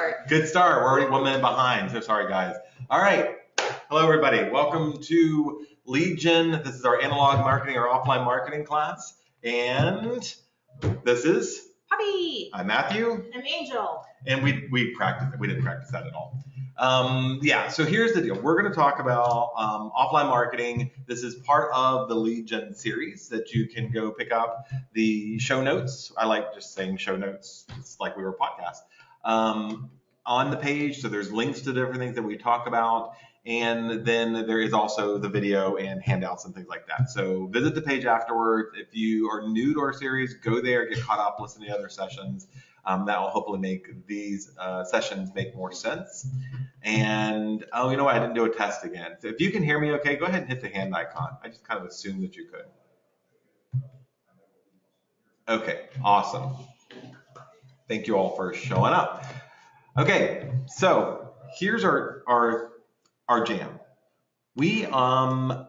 start. Good start. We're already 1 minute behind. So sorry, guys. All right. Hello, everybody. Welcome to Lead Gen. This is our analog marketing or offline marketing class. And this is Poppy. I'm Matthew. I'm Angel. And we practiced it. We didn't practice that at all. So here's the deal. We're going to talk about offline marketing. This is part of the Lead Gen series that you can go pick up the show notes. I like just saying show notes. It's like we were a podcast. On the page, so there's links to different things that we talk about, and then there is also the video and handouts and things like that. So visit the page afterwards. If you are new to our series, go there, get caught up, listen to the other sessions. That will hopefully make these sessions make more sense. And oh, you know what? I didn't do a test again. So if you can hear me okay, go ahead and hit the hand icon. I just kind of assumed that you could. Okay, awesome. Thank you all for showing up. Okay, so here's our jam. We hold on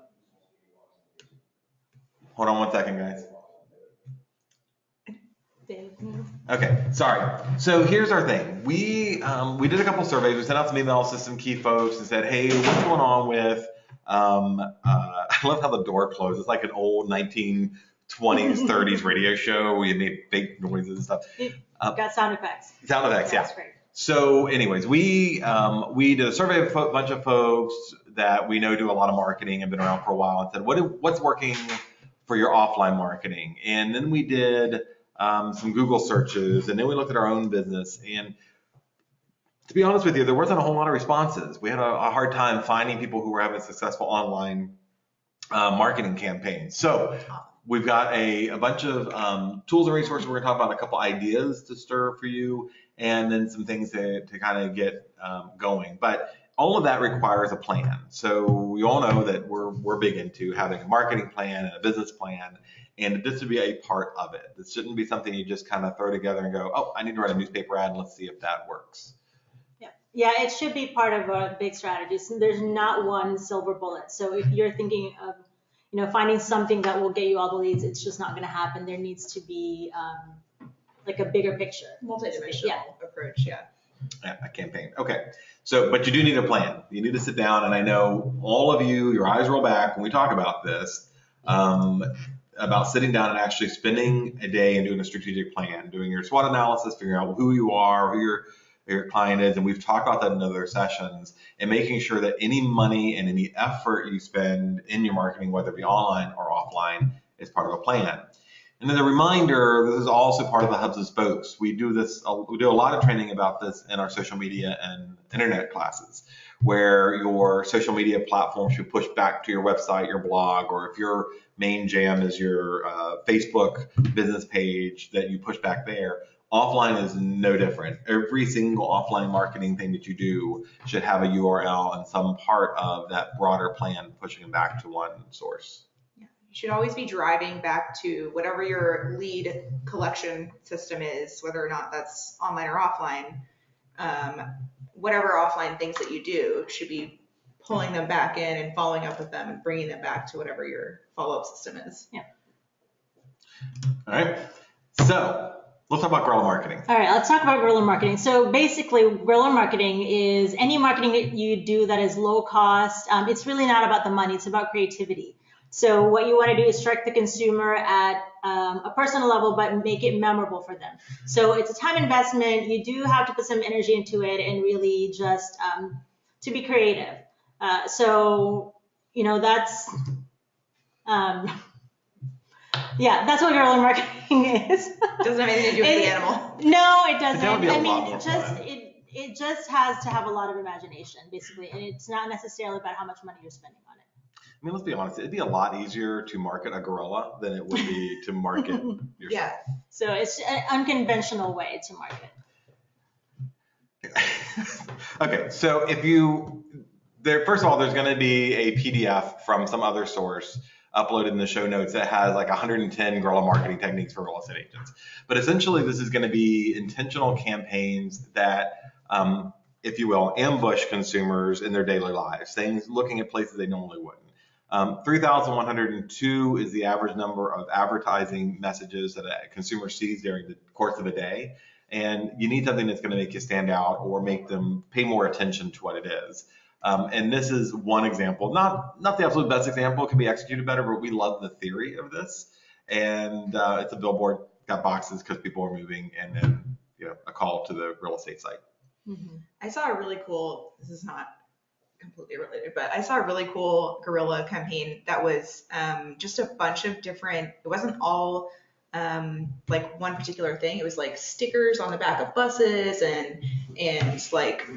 1 second, guys. Okay, sorry. So here's our thing. We did a couple surveys. We sent out some emails to some key folks and said, hey, what's going on with I love how the door closed. It's like an old 1920s, 30s radio show where you made fake noises and stuff. Got sound effects. Sound effects, yeah. That's great. So anyways, we did a survey of a bunch of folks that we know do a lot of marketing and been around for a while and said, what's working for your offline marketing? And then we did some Google searches, and then we looked at our own business. And to be honest with you, there wasn't a whole lot of responses. We had a hard time finding people who were having successful online marketing campaigns. So we've got a bunch of tools and resources. We're going to talk about a couple ideas to stir for you, and then some things to kind of get going. But all of that requires a plan. So we all know that we're big into having a marketing plan and a business plan, and this would be a part of it. This shouldn't be something you just kind of throw together and go, oh, I need to write a newspaper ad, and let's see if that works. Yeah, it should be part of a big strategy. So there's not one silver bullet. So if you're thinking of finding something that will get you all the leads, it's just not going to happen. There needs to be like a bigger picture. Multidimensional approach, yeah. Yeah, a campaign. Okay. So, but you do need a plan. You need to sit down, and I know all of you, your eyes roll back when we talk about this, about sitting down and actually spending a day and doing a strategic plan, doing your SWOT analysis, figuring out who you are, who your client is, and we've talked about that in other sessions, and making sure that any money and any effort you spend in your marketing, whether it be online or offline, is part of a plan. And as a reminder, this is also part of the Hubs and Spokes. We do a lot of training about this in our social media and internet classes, where your social media platform should push back to your website, your blog, or if your main jam is your Facebook business page, that you push back there. Offline is no different. Every single offline marketing thing that you do should have a URL and some part of that broader plan pushing them back to one source. You should always be driving back to whatever your lead collection system is, whether or not that's online or offline. Whatever offline things that you do should be pulling them back in and following up with them and bringing them back to whatever your follow-up system is. Yeah. All right. So let's talk about guerrilla marketing. All right, let's talk about guerrilla marketing. So basically, guerrilla marketing is any marketing that you do that is low cost. It's really not about the money. It's about creativity. So what you want to do is strike the consumer at a personal level, but make it memorable for them. So it's a time investment. You do have to put some energy into it and really just to be creative. That's that's what guerrilla marketing is. Doesn't have anything to do with the animal. No, it doesn't. That would be a lot more fun. It just has to have a lot of imagination, basically, and it's not necessarily about how much money you're spending on it. I mean, let's be honest. It'd be a lot easier to market a gorilla than it would be to market yourself. Yeah. So it's an unconventional way to market. Okay, so first of all, there's going to be a PDF from some other source uploaded in the show notes that has like 110 guerrilla marketing techniques for real estate agents. But essentially, this is going to be intentional campaigns that, if you will, ambush consumers in their daily lives, things looking at places they normally wouldn't. 3,102 is the average number of advertising messages that a consumer sees during the course of a day. and you need something that's going to make you stand out or make them pay more attention to what it is. And this is one example, not the absolute best example. It can be executed better, but we love the theory of this. And it's a billboard, got boxes because people are moving, and then a call to the real estate site. Mm-hmm. I saw a really cool, this is not completely related, but I saw a really cool guerrilla campaign that was just a bunch of different, it wasn't all like one particular thing. It was like stickers on the back of buses and like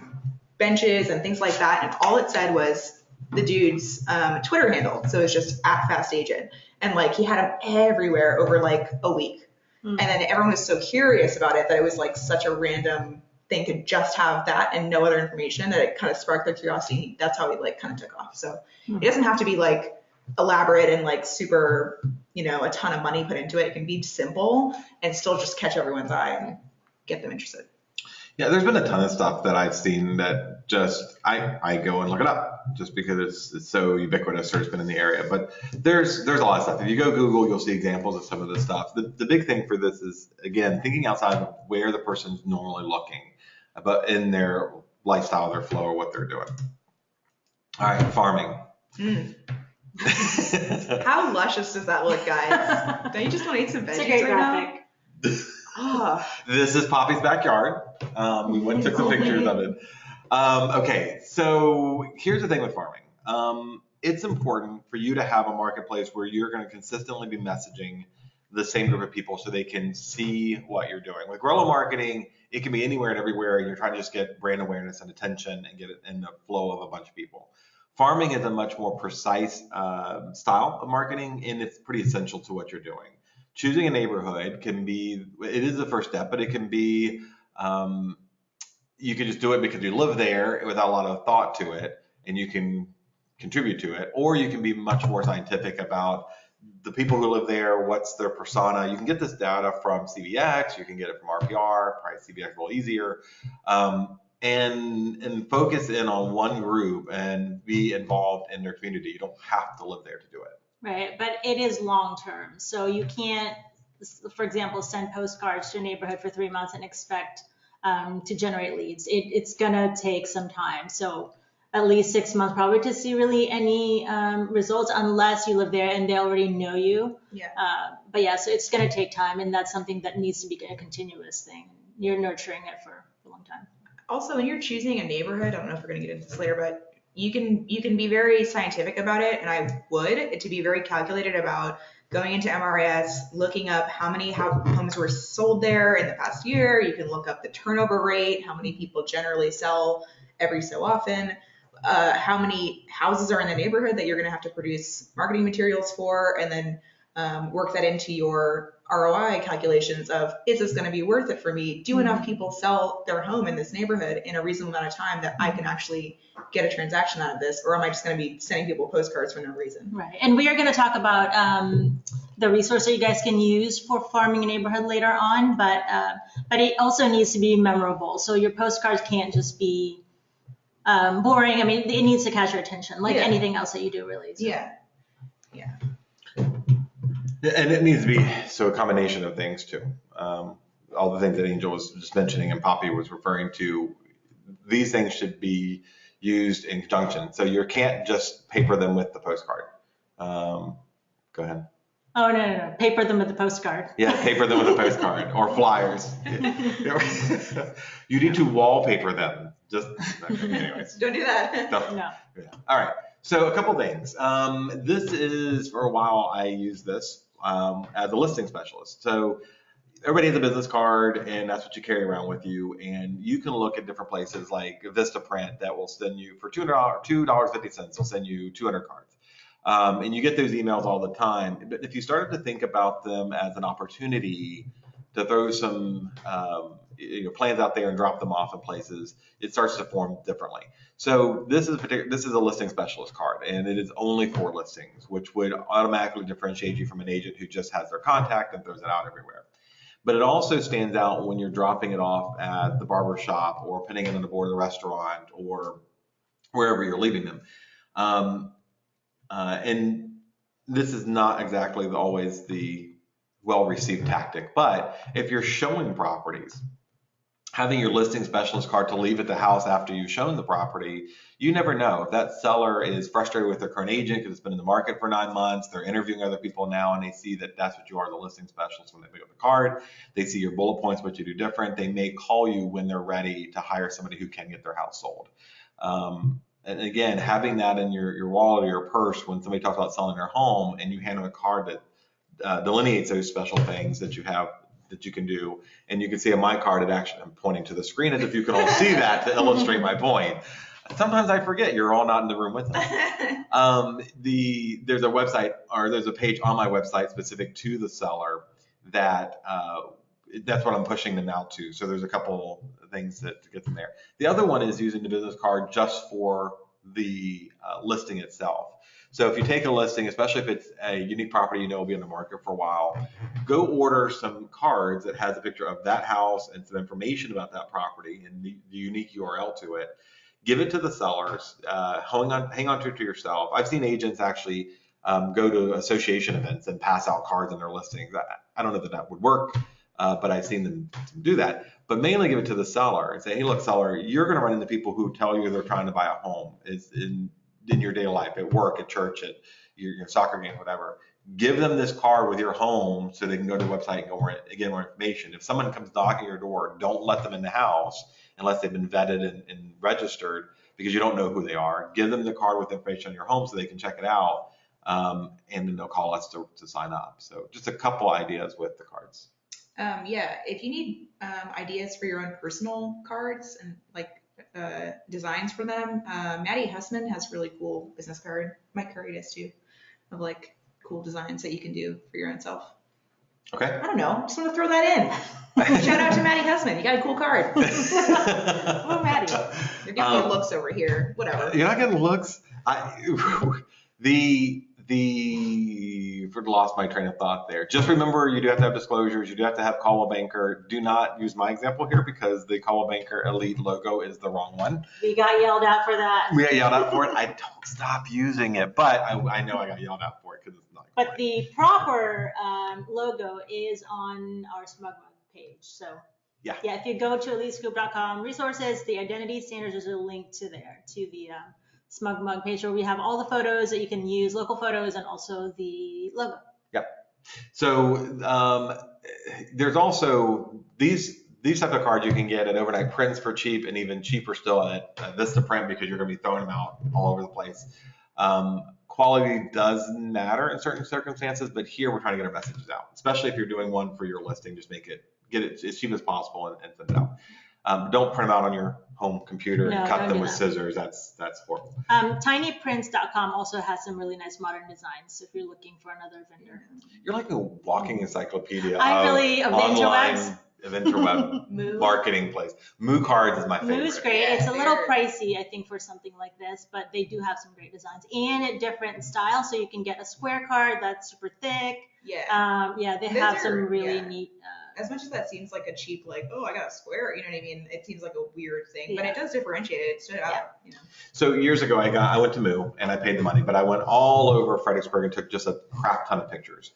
benches and things like that. And all it said was the dude's Twitter handle. So it was just @FastAgent. And like he had them everywhere over like a week. Mm-hmm. And then everyone was so curious about it that it was like such a random thing to just have that and no other information that it kind of sparked their curiosity. That's how it like kind of took off. So it doesn't have to be like elaborate and like super, a ton of money put into it. It can be simple and still just catch everyone's eye and get them interested. Yeah, there's been a ton of stuff that I've seen that just I go and look it up just because it's so ubiquitous or it's been in the area. But there's a lot of stuff. If you go Google, you'll see examples of some of this stuff. The big thing for this is, again, thinking outside of where the person's normally looking, but in their lifestyle, their flow, or what they're doing. All right, farming. How luscious does that look, guys? Don't you just want to eat some veggies? It's a great graphic. This is Poppy's backyard. We went and took some pictures of it. Okay, so here's the thing with farming. It's important for you to have a marketplace where you're going to consistently be messaging the same group of people so they can see what you're doing. With guerrilla marketing, it can be anywhere and everywhere, and you're trying to just get brand awareness and attention and get it in the flow of a bunch of people. Farming is a much more precise style of marketing, and it's pretty essential to what you're doing. Choosing a neighborhood it is the first step, but it can be, you can just do it because you live there without a lot of thought to it, and you can contribute to it. Or you can be much more scientific about the people who live there, what's their persona. You can get this data from CVX, you can get it from RPR, probably CVX a little easier, and focus in on one group and be involved in their community. You don't have to live there to do it. Right, but it is long term. So you can't, for example, send postcards to a neighborhood for 3 months and expect to generate leads. It's gonna take some time. So at least 6 months probably to see really any results, unless you live there and they already know you. Yeah. But yeah, so it's gonna take time, and that's something that needs to be a continuous thing. You're nurturing it for a long time. Also, when you're choosing a neighborhood, I don't know if we're gonna get into this later, but you can be very scientific about it, and I would to be very calculated about going into MRS, looking up how many homes were sold there in the past year. You can look up the turnover rate, how many people generally sell every so often, how many houses are in the neighborhood that you're going to have to produce marketing materials for, and then work that into your ROI calculations of, is this going to be worth it for me? Do enough people sell their home in this neighborhood in a reasonable amount of time that I can actually get a transaction out of this? Or am I just going to be sending people postcards for no reason? Right. And we are going to talk about the resource that you guys can use for farming a neighborhood later on, but it also needs to be memorable. So your postcards can't just be boring. I mean, it needs to catch your attention, like anything else that you do, really. So. Yeah. And it needs to be a combination of things too. All the things that Angel was just mentioning and Poppy was referring to, these things should be used in conjunction. So you can't just paper them with the postcard. Go ahead. Oh, no. Paper them with the postcard. Yeah, paper them with a postcard or flyers. You need to wallpaper them. Anyways. Don't do that. No. Yeah. All right. So a couple things. This is, for a while, I used this as a listing specialist. So everybody has a business card, and that's what you carry around with you. And you can look at different places like Vistaprint that will send you for $2.50. They'll send you 200 cards. And you get those emails all the time. But if you started to think about them as an opportunity to throw some plans out there and drop them off in places, it starts to form differently. So this is a listing specialist card, and it is only for listings, which would automatically differentiate you from an agent who just has their contact and throws it out everywhere. But it also stands out when you're dropping it off at the barber shop or putting it on the board of the restaurant or wherever you're leaving them. And this is not exactly always the well-received tactic, but if you're showing properties having your listing specialist card to leave at the house after you've shown the property, you never know. If that seller is frustrated with their current agent because it's been in the market for 9 months, they're interviewing other people now, and they see that that's what you are, the listing specialist, when they pick up the card, they see your bullet points, what you do different, they may call you when they're ready to hire somebody who can get their house sold. And again, having that in your wallet or your purse when somebody talks about selling their home and you hand them a card that delineates those special things that you have that you can do. And you can see on my card, I'm pointing to the screen as if you can all see that to illustrate my point. Sometimes I forget you're all not in the room with us. There's a website, or there's a page on my website specific to the seller that that's what I'm pushing them out to. So there's a couple things to get them there. The other one is using the business card just for the listing itself. So if you take a listing, especially if it's a unique property you know will be on the market for a while, go order some cards that has a picture of that house and some information about that property and the unique URL to it. Give it to the sellers. Hang on to it to yourself. I've seen agents actually go to association events and pass out cards in their listings. I don't know that that would work, but I've seen them do that. But mainly give it to the seller and say, hey, look, seller, you're going to run into people who tell you they're trying to buy a home. It's in your daily life, at work, at church, at your soccer game, whatever. Give them this card with your home so they can go to the website and get more information. If someone comes knocking your door, don't let them in the house unless they've been vetted and registered, because you don't know who they are. Give them the card with information on your home so they can check it out, and then they'll call us to sign up. So just a couple ideas with the cards. Yeah, if you need ideas for your own personal cards and like designs for them, Maddie Hussman has a really cool business card. Mike Curry does too, of like cool designs that you can do for your own self. Okay. I don't know. Just want to throw that in. Shout out to Maddie Hussman. You got a cool card. Oh, Maddie. You're getting the looks over here. Whatever. You're not getting looks. Lost my train of thought there. Just remember, you do have to have disclosures. You do have to have Coldwell Banker. Do not use my example here because the Coldwell Banker Elite logo is the wrong one. We got yelled at for that. We got yelled at for it. I don't stop using it, but I know I got yelled at for it because it's not. But the proper logo is on our SmugMug page. So yeah, if you go to elitescoop.com resources, the identity standards, there's a link to there to the SmugMug page where we have all the photos that you can use, local photos, and also the logo. Yep. So there's also these type of cards you can get at Overnight Prints for cheap, and even cheaper still at Vistaprint, because you're going to be throwing them out all over the place. Quality does matter in certain circumstances, but here we're trying to get our messages out, especially if you're doing one for your listing. Just get it as cheap as possible and send it out. Don't print them out on your home computer and cut them with scissors. That's horrible. Tinyprints.com also has some really nice modern designs if you're looking for another vendor. You're like a walking encyclopedia of online interweb marketing place. Moo Cards is my favorite. Moo's great. It's a little pricey, I think, for something like this, but they do have some great designs and a different style. So you can get a square card that's super thick. Yeah. They have some really neat. As much as that seems like a cheap, like, oh, I got a square, you know what I mean? It seems like a weird thing, but it does differentiate it. It stood out, you know. So years ago, I went to Moo and I paid the money, but I went all over Fredericksburg and took just a crap ton of pictures.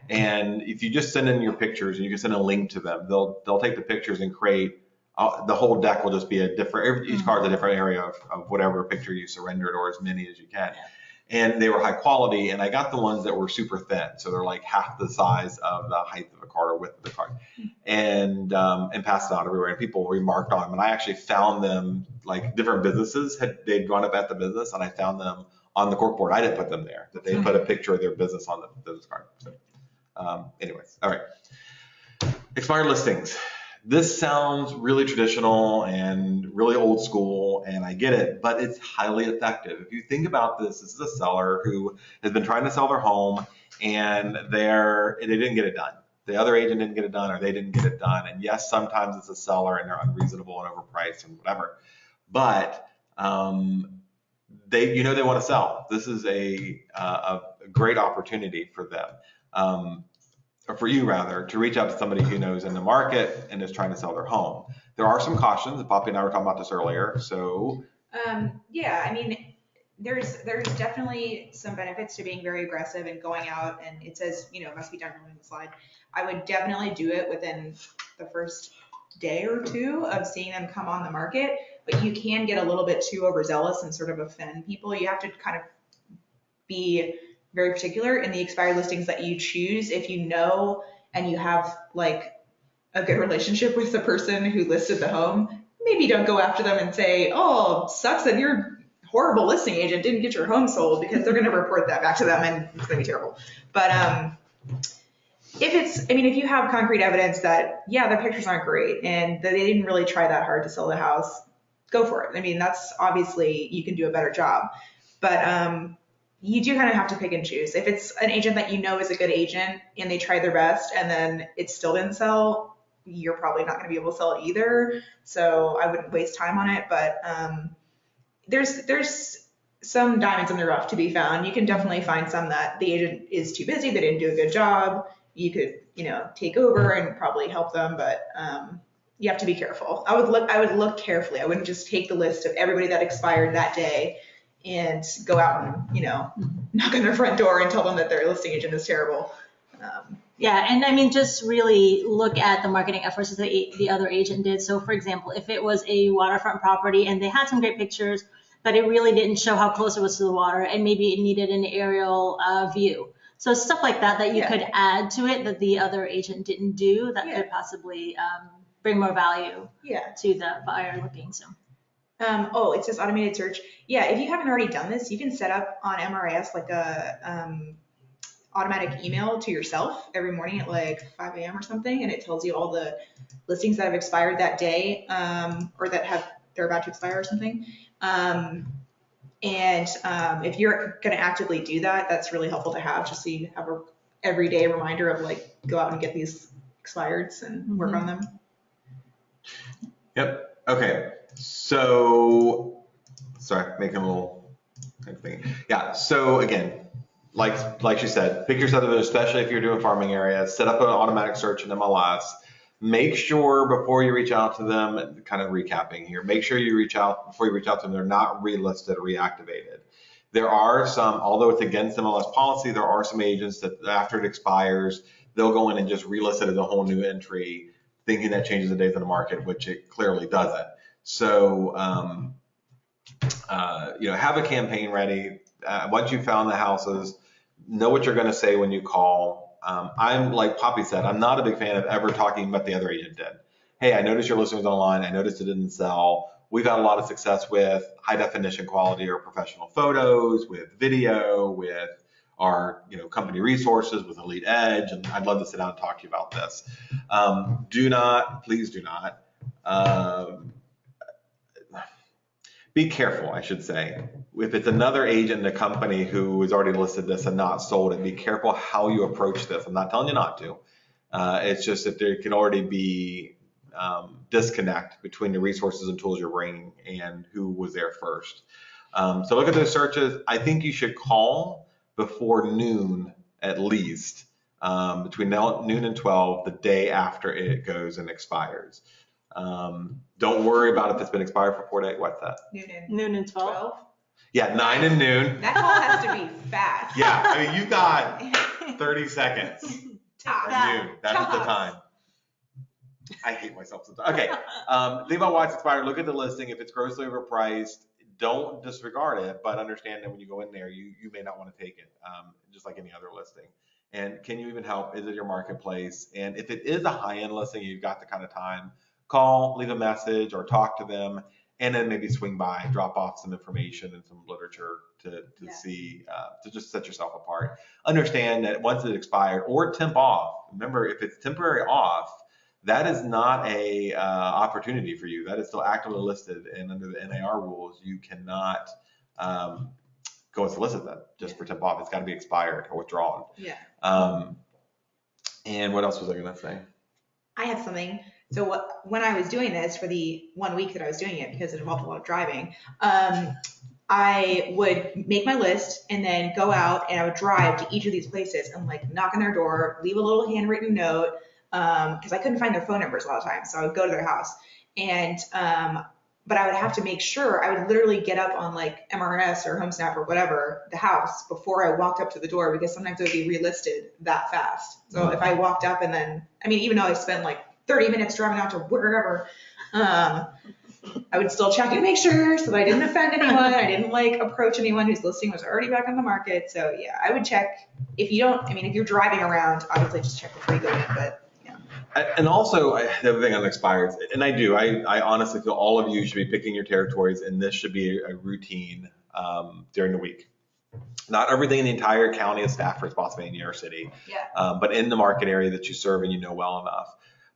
And if you just send in your pictures and you can send a link to them, they'll take the pictures and create the whole deck will just be a different. Each card's a different area of whatever picture you surrendered, or as many as you can. Yeah. And they were high quality, and I got the ones that were super thin, so they're like half the size of the height of a card or width of the card, and passed it out everywhere. And people remarked on them, and I actually found them, like different businesses they'd gone up at the business, and I found them on the corkboard. I didn't put them there; that they put a picture of their business on the business card. So, anyways, all right. Expired listings. This sounds really traditional and really old school, and I get it, but it's highly effective. If you think about this is a seller who has been trying to sell their home, and they didn't get it done. The other agent didn't get it done, or they didn't get it done. And yes, sometimes it's a seller and they're unreasonable and overpriced and whatever, but they want to sell. This is a great opportunity for them. Or for you rather, to reach out to somebody who knows in the market and is trying to sell their home. There are some cautions. Poppy and I were talking about this earlier. So, I mean, there's definitely some benefits to being very aggressive and going out, and it says, must be done on the slide. I would definitely do it within the first day or two of seeing them come on the market, but you can get a little bit too overzealous and sort of offend people. You have to kind of be very particular in the expired listings that you choose. If you know and you have like a good relationship with the person who listed the home, maybe don't go after them and say, oh, sucks that your horrible listing agent didn't get your home sold, because they're going to report that back to them and it's going to be terrible. But if you have concrete evidence that, yeah, the pictures aren't great and that they didn't really try that hard to sell the house, go for it. I mean, that's obviously, you can do a better job. But you do kind of have to pick and choose. If it's an agent that you know is a good agent and they tried their best and then it still didn't sell, you're probably not going to be able to sell it either. So I wouldn't waste time on it. But there's some diamonds in the rough to be found. You can definitely find some that the agent is too busy, they didn't do a good job. You could, take over and probably help them, but you have to be careful. I would look carefully. I wouldn't just take the list of everybody that expired that day and go out and, knock on their front door and tell them that their listing agent is terrible. Yeah, and I mean, just really look at the marketing efforts that the other agent did. So for example, if it was a waterfront property and they had some great pictures, but it really didn't show how close it was to the water, and maybe it needed an aerial view. So stuff like that you could add to it that the other agent didn't do that could possibly bring more value to the buyer looking. So. It says automated search. Yeah, if you haven't already done this, you can set up on MRIS like a automatic email to yourself every morning at like 5 a.m. or something, and it tells you all the listings that have expired that day, or they're about to expire or something. If you're going to actively do that, that's really helpful to have, just so you have a everyday reminder of like, go out and get these expireds and work on them. Yep. Okay. So, sorry, making a little thing. Yeah. So again, like she said, pick your subdivision, especially if you're doing farming areas, set up an automatic search in MLS. Make sure before you reach out to them, kind of recapping here, make sure before you reach out to them, they're not relisted or reactivated. There are some, although it's against MLS policy, there are some agents that after it expires, they'll go in and just relist it as a whole new entry, thinking that changes the days of the market, which it clearly doesn't. So, have a campaign ready. Once you've found the houses, know what you're going to say when you call. I'm like Poppy said, I'm not a big fan of ever talking about the other agent did. Hey, I noticed your listing was online. I noticed it didn't sell. We've had a lot of success with high definition quality or professional photos, with video, with our company resources, with Elite Edge, and I'd love to sit down and talk to you about this. Please do not. Be careful, I should say. If it's another agent in a company who has already listed this and not sold it, be careful how you approach this. I'm not telling you not to. It's just that there can already be disconnect between the resources and tools you're bringing and who was there first. So look at those searches. I think you should call before noon at least, between noon and 12, the day after it goes and expires. Don't worry about if it's been expired for 4 days. What's that? Noon and 12. Yeah, 9 and noon. That call has to be fast. Yeah, I mean, you've got 30 seconds. Tops. Noon. That's the time. I hate myself sometimes. Okay. Think about why it's expired. Look at the listing. If it's grossly overpriced, don't disregard it, but understand that when you go in there, you may not want to take it, just like any other listing. And can you even help? Is it your marketplace? And if it is a high-end listing, you've got the kind of time, call, leave a message, or talk to them, and then maybe swing by, drop off some information and some literature to see, to just set yourself apart. Understand that once it expired or temp off, remember, if it's temporary off, that is not a opportunity for you. That is still actively listed, and under the NAR rules, you cannot go and solicit them just for temp off. It's got to be expired or withdrawn. Yeah. And what else was I going to say? I have something. So when I was doing this for the 1 week that I was doing it, because it involved a lot of driving, I would make my list and then go out and I would drive to each of these places and like knock on their door, leave a little handwritten note, because I couldn't find their phone numbers a lot of times. So I would go to their house and, but I would have to make sure I would literally get up on like MRS or HomeSnap or whatever, the house, before I walked up to the door, because sometimes it would be relisted that fast. So if I walked up and then, I mean, even though I spent like 30 minutes driving out to wherever, I would still check and make sure so that I didn't offend anyone. I didn't like approach anyone whose listing was already back on the market. So yeah, I would check. If you don't, I mean, if you're driving around, obviously just check before you go in, but yeah. And also, the other thing on expires, and I honestly feel all of you should be picking your territories, and this should be a routine during the week. Not everything in the entire county is staffed for Spotsylvania or city, but in the market area that you serve and you know well enough.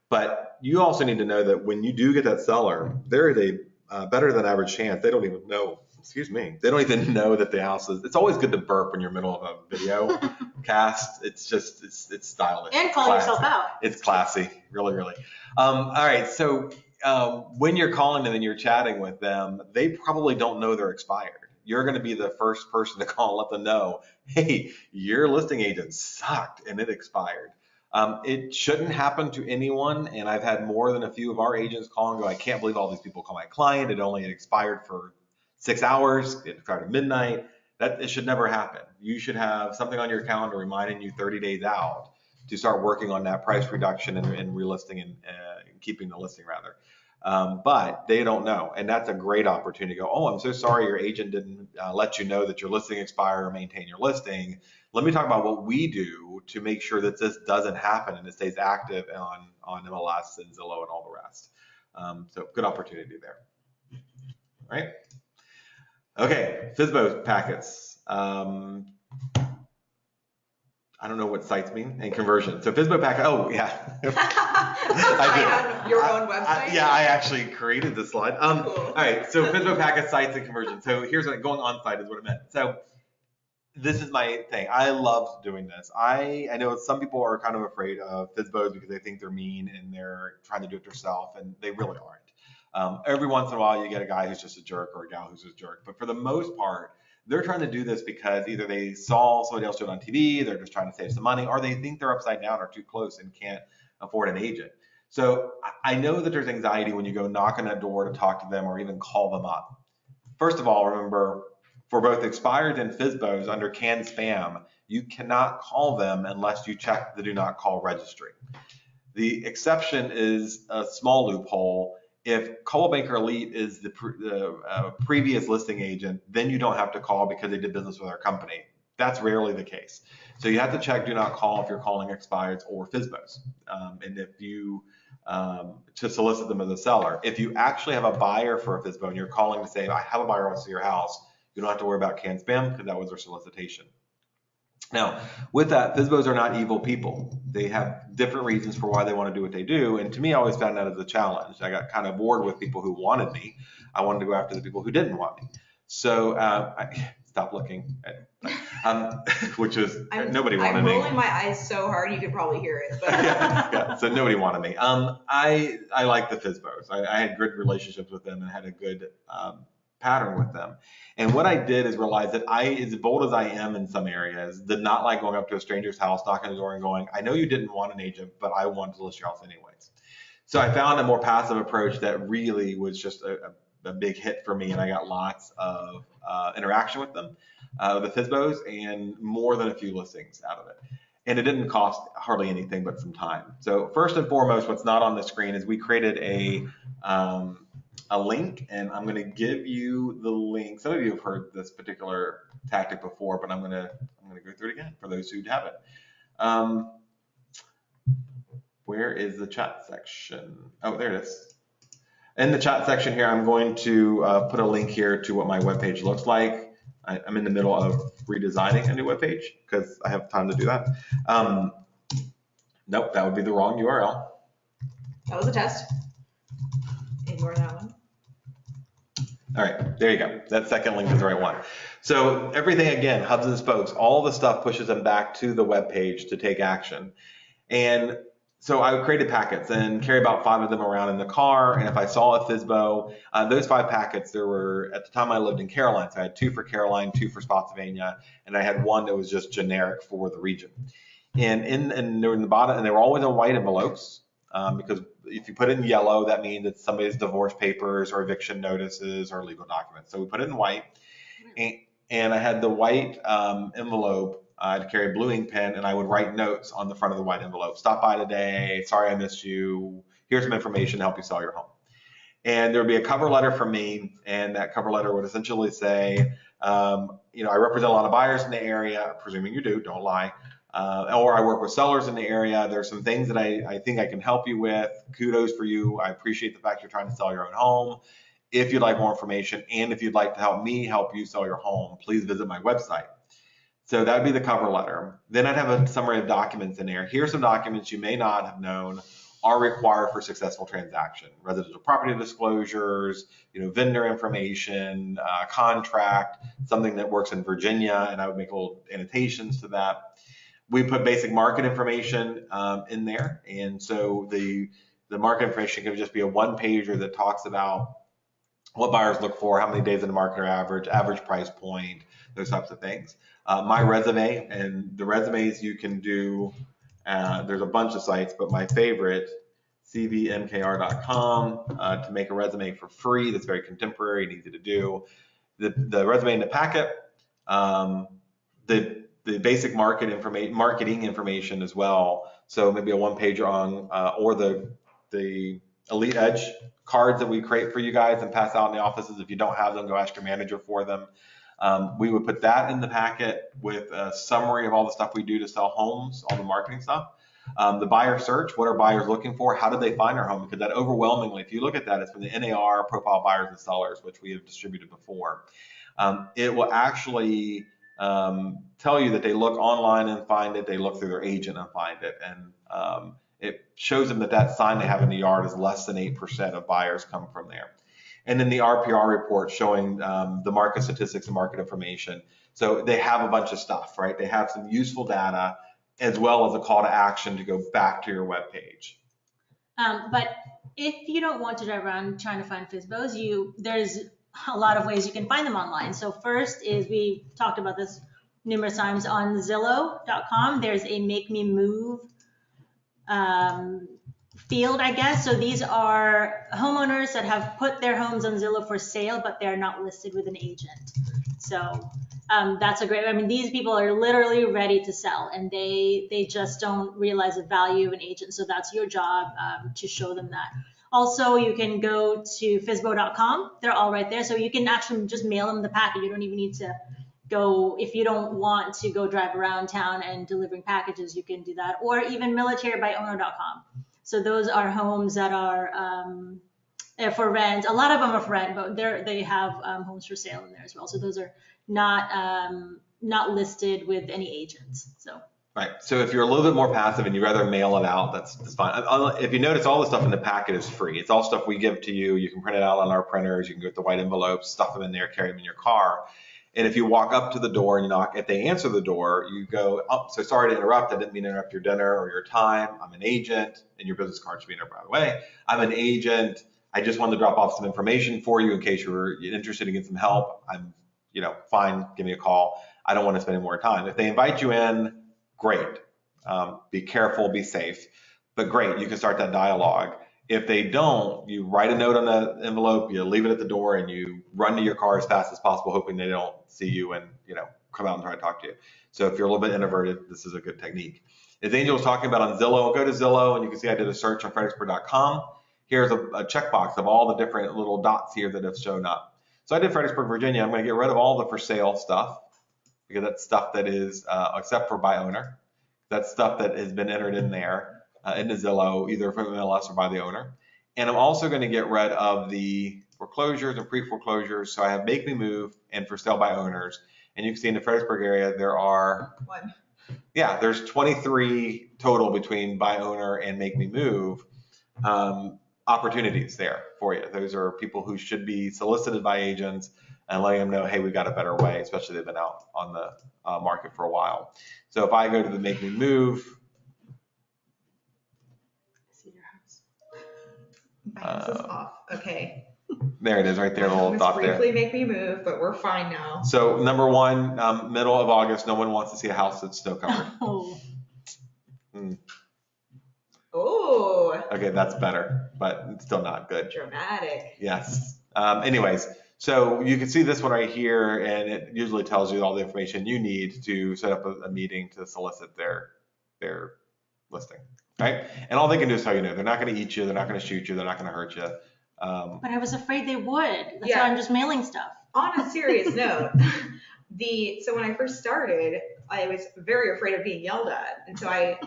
But you also need to know that when you do get that seller, there is a better than average chance they don't even know. They don't even know that the house is. It's always good to burp when you're in the middle of a video cast. It's just it's stylish and call yourself out. It's classy, really, really. All right, so when you're calling them and you're chatting with them, they probably don't know they're expired. You're going to be the first person to call and let them know, hey, your listing agent sucked and it expired. It shouldn't happen to anyone, and I've had more than a few of our agents call and go, I can't believe all these people call my client. It only expired for 6 hours. It expired at midnight. It should never happen. You should have something on your calendar reminding you 30 days out to start working on that price reduction and relisting and keeping the listing rather. But they don't know, and that's a great opportunity to go, oh, I'm so sorry your agent didn't let you know that your listing expired or maintain your listing. Let me talk about what we do to make sure that this doesn't happen and it stays active on MLS and Zillow and all the rest. So good opportunity there. All right. Okay, FSBO packets. I don't know what sites mean and conversion. So FSBO packet. Oh yeah. On your own website. I actually created this slide. Cool. All right. So FSBO packet sites and conversion. So here's what going on site is what it meant. So this is my thing. I love doing this. I know some people are kind of afraid of FSBOs because they think they're mean and they're trying to do it themselves, and they really aren't. Every once in a while, you get a guy who's just a jerk or a gal who's a jerk. But for the most part, they're trying to do this because either they saw somebody else do it on TV, they're just trying to save some money, or they think they're upside down or too close and can't afford an agent. So I know that there's anxiety when you go knock on that door to talk to them or even call them up. First of all, remember, for both expired and FSBOs under canned spam, you cannot call them unless you check the do not call registry. The exception is a small loophole. If Coldwell Banker Elite is the previous listing agent, then you don't have to call because they did business with our company. That's rarely the case. So you have to check do not call if you're calling expireds or FSBOs. And if you, to solicit them as a seller. If you actually have a buyer for a FSBO and you're calling to say, I have a buyer who wants to see your house, you don't have to worry about canned spam because that was their solicitation. Now, with that, FSBOs are not evil people. They have different reasons for why they want to do what they do. And to me, I always found that as a challenge. I got kind of bored with people who wanted me. I wanted to go after the people who didn't want me. So I stopped looking, which is nobody wanted me. I'm rolling my eyes so hard you could probably hear it. But. yeah, so nobody wanted me. I like the FSBOs. I had good relationships with them and had a good pattern with them. And what I did is realize that I, as bold as I am in some areas, did not like going up to a stranger's house, knocking on the door and going, I know you didn't want an agent, but I wanted to list your house anyways. So I found a more passive approach that really was just a big hit for me. And I got lots of interaction with them, the FSBOs, and more than a few listings out of it. And it didn't cost hardly anything but some time. So first and foremost, what's not on the screen is we created a link, and I'm going to give you the link. Some of you have heard this particular tactic before, but I'm going to go through it again for those who haven't. Where is the chat section? Oh, there it is. In the chat section here, I'm going to put a link here to what my webpage looks like. I'm in the middle of redesigning a new webpage because I have time to do that. Nope, that would be the wrong URL. That was a test. Ignore that one. All right, there you go. That second link is the right one. So everything, again, hubs and spokes, all the stuff pushes them back to the web page to take action. And so I created packets and carry about 5 of them around in the car. And if I saw a FSBO, those 5 packets, there were, at the time I lived in Caroline, so I had 2 for Caroline, 2 for Spotsylvania, and I had 1 that was just generic for the region. And they were in the bottom, and they were always in white envelopes. Because if you put it in yellow, that means it's somebody's divorce papers or eviction notices or legal documents. So we put it in white, and I had the white envelope. I'd carry a blue ink pen, and I would write notes on the front of the white envelope. Stop by today. Sorry I missed you. here's some information to help you sell your home. And there'd be a cover letter from me, and that cover letter would essentially say, I represent a lot of buyers in the area, presuming you do, don't lie. Or I work with sellers in the area. There's some things that I think I can help you with. Kudos for you. I appreciate the fact you're trying to sell your own home. If you'd like more information, and if you'd like to help me help you sell your home, please visit my website. So that would be the cover letter. Then I'd have a summary of documents in there. Here's some documents you may not have known are required for successful transaction: residential property disclosures, vendor information, contract, something that works in Virginia, and I would make little annotations to that. We put basic market information in there, and so the market information can just be a one-pager that talks about what buyers look for, how many days in the market are average price point, those types of things. My resume, and the resumes you can do, there's a bunch of sites, but my favorite, cvmkr.com, to make a resume for free. That's very contemporary and easy to do. The resume in the packet, the basic marketing information as well. So maybe a one-pager on, or the Elite Edge cards that we create for you guys and pass out in the offices. If you don't have them, go ask your manager for them. We would put that in the packet with a summary of all the stuff we do to sell homes, all the marketing stuff. The buyer search, what are buyers looking for? How do they find our home? Because that overwhelmingly, if you look at that, it's from the NAR profile buyers and sellers, which we have distributed before. It will actually tell you that they look online and find it, they look through their agent and find it. And it shows them that sign they have in the yard is less than 8% of buyers come from there. And then the RPR report showing the market statistics and market information. So they have a bunch of stuff, right? They have some useful data as well as a call to action to go back to your web page. But if you don't want to drive around trying to find FSBOs, there's a lot of ways you can find them online. So first is, we talked about this numerous times, on Zillow.com, there's a Make Me Move field, I guess. So these are homeowners that have put their homes on Zillow for sale, but they're not listed with an agent. So that's a great, these people are literally ready to sell, and they just don't realize the value of an agent. So that's your job, to show them that. Also, you can go to FSBO.com. They're all right there. So you can actually just mail them the package. You don't even need to go, if you don't want to go drive around town and delivering packages, you can do that. Or even militarybyowner.com. So those are homes that are for rent. A lot of them are for rent, but they have homes for sale in there as well. So those are not listed with any agents. So. Right. So if you're a little bit more passive and you'd rather mail it out, that's fine. If you notice, all the stuff in the packet is free. It's all stuff we give to you. You can print it out on our printers. You can get the white envelopes, stuff them in there, carry them in your car. And if you walk up to the door and you knock, if they answer the door, you go, "Oh, so sorry to interrupt. I didn't mean to interrupt your dinner or your time. I'm an agent," and your business card should be in there, by the way. "I'm an agent. I just wanted to drop off some information for you in case you were interested in getting some help. I'm, fine. Give me a call. I don't want to spend any more time." If they invite you in, great. Be careful, be safe, but great. You can start that dialogue. If they don't, you write a note on the envelope, you leave it at the door, and you run to your car as fast as possible, hoping they don't see you and, come out and try to talk to you. So if you're a little bit introverted, this is a good technique. As Angel was talking about on Zillow, go to Zillow and you can see I did a search on Fredericksburg.com. Here's a checkbox of all the different little dots here that have shown up. So I did Fredericksburg, Virginia. I'm going to get rid of all the for sale stuff, because that's stuff that is, except for by owner, that's stuff that has been entered in there into Zillow, either from MLS or by the owner. And I'm also going to get rid of the foreclosures and pre-foreclosures. So I have Make Me Move and for sale by owners. And you can see in the Fredericksburg area, there's 23 total between by owner and Make Me Move opportunities there for you. Those are people who should be solicited by agents and letting them know, hey, we've got a better way, especially they've been out on the market for a while. So if I go to the Make Me Move, my house is off. Okay. There it is, right there, a little dot there. Briefly Make Me Move, but we're fine now. So number one, middle of August, no one wants to see a house that's snow covered. Oh. Okay, that's better, but it's still not good. Dramatic. Yes. Anyways, so you can see this one right here, and it usually tells you all the information you need to set up a meeting to solicit their listing, right? And all they can do is tell you no. They're not going to eat you. They're not going to shoot you. They're not going to hurt you. But I was afraid they would. That's Yeah. why I'm just mailing stuff. On a serious note, so when I first started, I was very afraid of being yelled at. And so I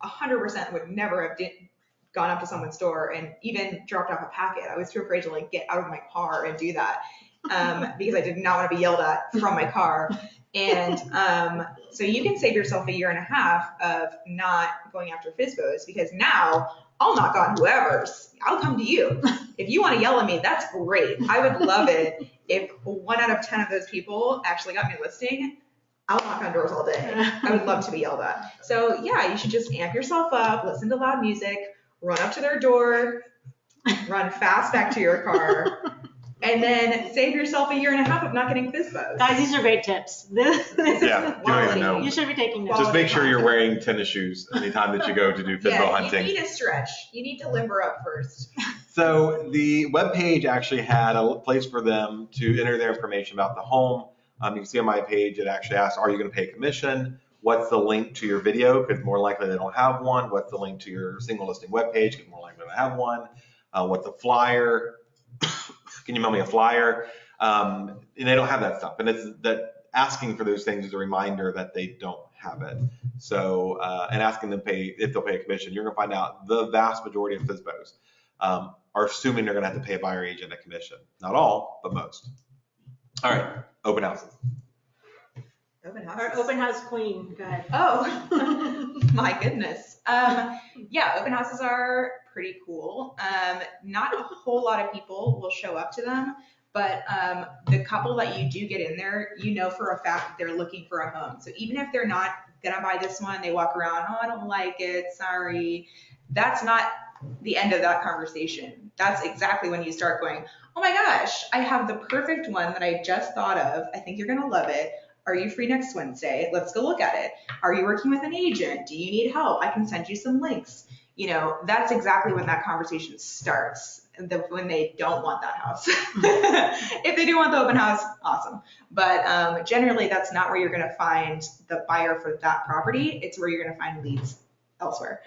100% would never have gone up to someone's door and even dropped off a packet. I was too afraid to like get out of my car and do that because I did not want to be yelled at from my car. And so you can save yourself 1.5 years of not going after FSBOs, because now I'll knock on whoever's. I'll come to you. If you want to yell at me, that's great. I would love it if 1 out of 10 of those people actually got me a listing. I'll knock on doors all day. I would love to be yelled at. So yeah, you should just amp yourself up, listen to loud music, run up to their door, run fast back to your car, and then save yourself 1.5 years of not getting FSBOs. Guys, these are great tips. This is Yeah, you don't even know. You should be taking notes. Just make sure you're wearing tennis shoes anytime that you go to do FSBO hunting. You need to stretch. You need to limber up first. So the webpage actually had a place for them to enter their information about the home. You can see on my page, it actually asks, are you going to pay commission? What's the link to your video? Because more likely they don't have one. What's the link to your single listing webpage? Because more likely they have one. What's the flyer? Can you mail me a flyer? And they don't have that stuff. And it's that asking for those things is a reminder that they don't have it. So, and asking them if they'll pay a commission, you're going to find out the vast majority of FSBOs are assuming they're going to have to pay a buyer agent a commission. Not all, but most. All right, open houses. Open Our houses. open house queen. Go ahead. Oh, my goodness. Yeah, open houses are pretty cool. Not a whole lot of people will show up to them, but the couple that you do get in there, you know for a fact that they're looking for a home. So even if they're not gonna buy this one, they walk around, oh, I don't like it, sorry. That's not the end of that conversation. That's exactly when you start going, oh my gosh, I have the perfect one that I just thought of. I think you're gonna love it. Are you free next Wednesday? Let's go look at it. Are you working with an agent? Do you need help? I can send you some links. You know, that's exactly when that conversation starts, when they don't want that house. If they do want the open house, awesome. But generally, that's not where you're going to find the buyer for that property. It's where you're going to find leads elsewhere.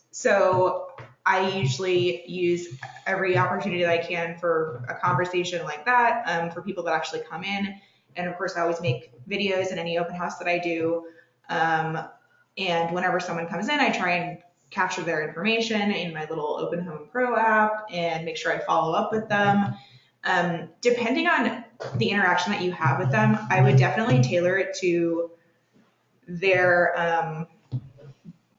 So I usually use every opportunity that I can for a conversation like that for people that actually come in. And of course, I always make videos in any open house that I do. And whenever someone comes in, I try and capture their information in my little Open Home Pro app and make sure I follow up with them. Depending on the interaction that you have with them, I would definitely tailor it to their,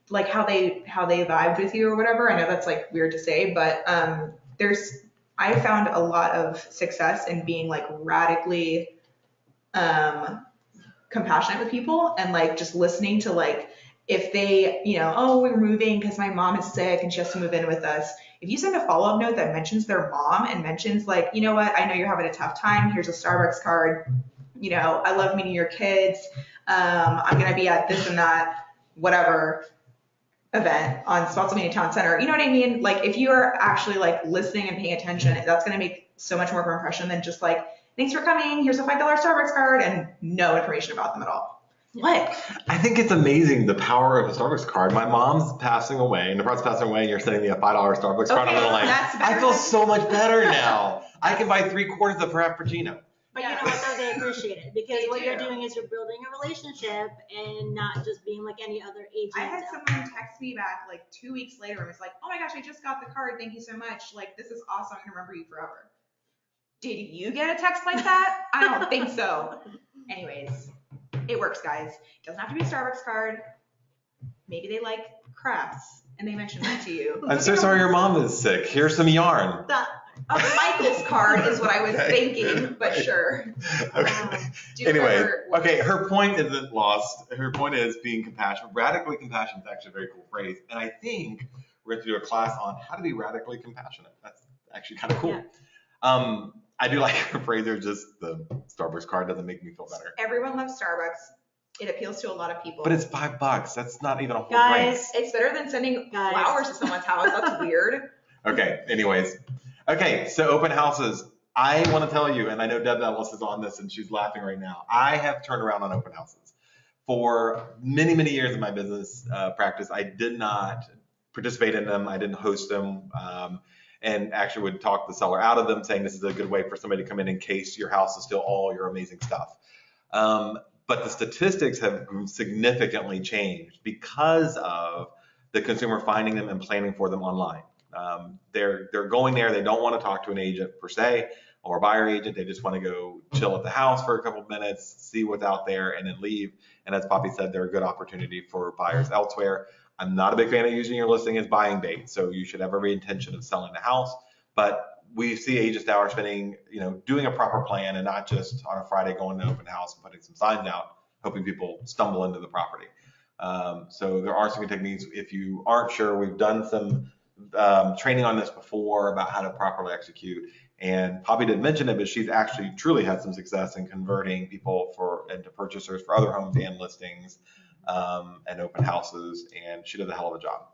like how they vibed with you or whatever. I know that's like weird to say, but I found a lot of success in being like radically compassionate with people and like just listening to like, if they, you know, oh, we're moving because my mom is sick and she has to move in with us. If you send a follow-up note that mentions their mom and mentions like, you know what, I know you're having a tough time. Here's a Starbucks card. You know, I love meeting your kids. I'm going to be at this and that, whatever event on Spotsylvania Town Center. You know what I mean? Like if you are actually like listening and paying attention, that's going to make so much more of an impression than just like, thanks for coming. Here's a $5 Starbucks card and no information about them at all. What? I think it's amazing the power of a Starbucks card. My mom's passing away, and Nebraska's passing away, and you're sending me a $5 Starbucks card. I'm like, I feel so much better now. I can buy 3/4 of her Frappuccino. But you know what, though, they appreciate it because what you're doing is you're building a relationship and not just being like any other agent. I had someone text me back like 2 weeks later and was like, oh my gosh, I just got the card. Thank you so much. Like, this is awesome. I'm going to remember you forever. Did you get a text like that? I don't think so. Anyways, it works, guys. It doesn't have to be a Starbucks card. Maybe they like crafts and they mention that to you. I'm so sorry your mom is sick. Here's some yarn. A Michael's card is what I was thinking, but sure. Okay. Anyway, okay, her point isn't lost. Her point is being compassionate. Radically compassionate is actually a very cool phrase. And I think we're going to do a class on how to be radically compassionate. That's actually kind of cool. Yeah. I do like her phrase there, just the Starbucks card doesn't make me feel better. Everyone loves Starbucks. It appeals to a lot of people. But it's $5. That's not even a whole drink. It's better than sending flowers to someone's house. That's weird. Okay, anyways. Okay, so open houses. I want to tell you, and I know Deb Ellis is on this and she's laughing right now. I have turned around on open houses. For many, many years of my business practice, I did not participate in them. I didn't host them, and actually would talk the seller out of them, saying this is a good way for somebody to come in case your house is still all your amazing stuff. But the statistics have significantly changed because of the consumer finding them and planning for them online. They're going there. They don't want to talk to an agent per se or a buyer agent. They just want to go chill at the house for a couple of minutes, see what's out there, and then leave. And as Poppy said, they're a good opportunity for buyers elsewhere. I'm not a big fan of using your listing as buying bait, so you should have every intention of selling the house. But we see agents now are spending, doing a proper plan and not just on a Friday going to an open house and putting some signs out, hoping people stumble into the property. So there are some good techniques. If you aren't sure, we've done some training on this before about how to properly execute. And Poppy didn't mention it, but she's actually truly had some success in converting people into purchasers for other homes and listings and open houses. And she does a hell of a job.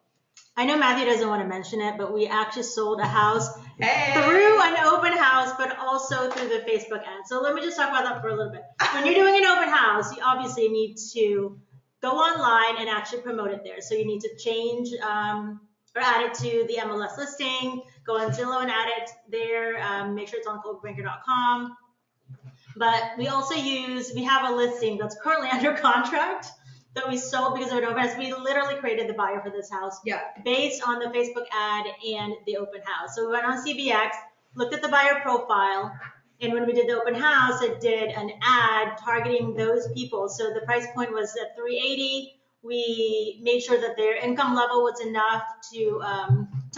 I know Matthew doesn't want to mention it, but we actually sold a house through an open house, but also through the Facebook ad. So let me just talk about that for a little bit. When you're doing an open house, you obviously need to go online and actually promote it there. So you need to change or add it to the MLS listing, go on Zillow and add it there, make sure it's on coldbanker.com. But we also we have a listing that's currently under contract that we sold because of an open house. We literally created the buyer for this house based on the Facebook ad and the open house. So we went on CBX, looked at the buyer profile, and when we did the open house, it did an ad targeting those people. So the price point was at $380. We made sure that their income level was enough to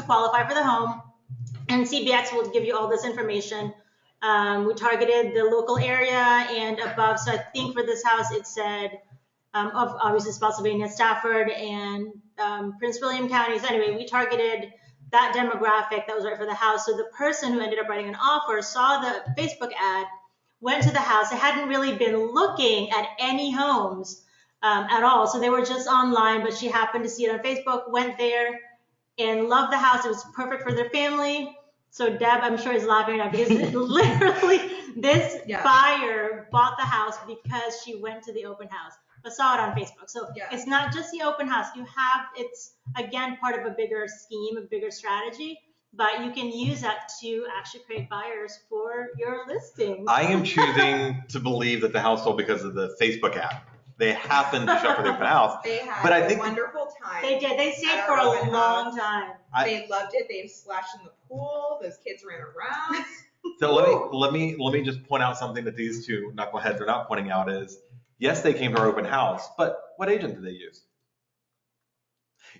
qualify for the home. And CBX will give you all this information. We targeted the local area and above. So I think for this house, it said, obviously Spotsylvania, Stafford, and Prince William counties. Anyway, we targeted that demographic that was right for the house. So the person who ended up writing an offer saw the Facebook ad, went to the house. They hadn't really been looking at any homes at all. So they were just online, but she happened to see it on Facebook, went there and loved the house. It was perfect for their family. So Deb, I'm sure is laughing now because literally this buyer bought the house because she went to the open house, but saw it on Facebook. So it's not just the open house. It's again part of a bigger scheme, a bigger strategy, but you can use that to actually create buyers for your listings. I am choosing to believe that the house sold because of the Facebook ad. They happened to show up for the open house. They had a wonderful time. They did. They stayed for a long time. They loved it. They splashed in the pool. Those kids ran around. So let me just point out something that these two knuckleheads are not pointing out is, yes, they came to our open house, but what agent did they use?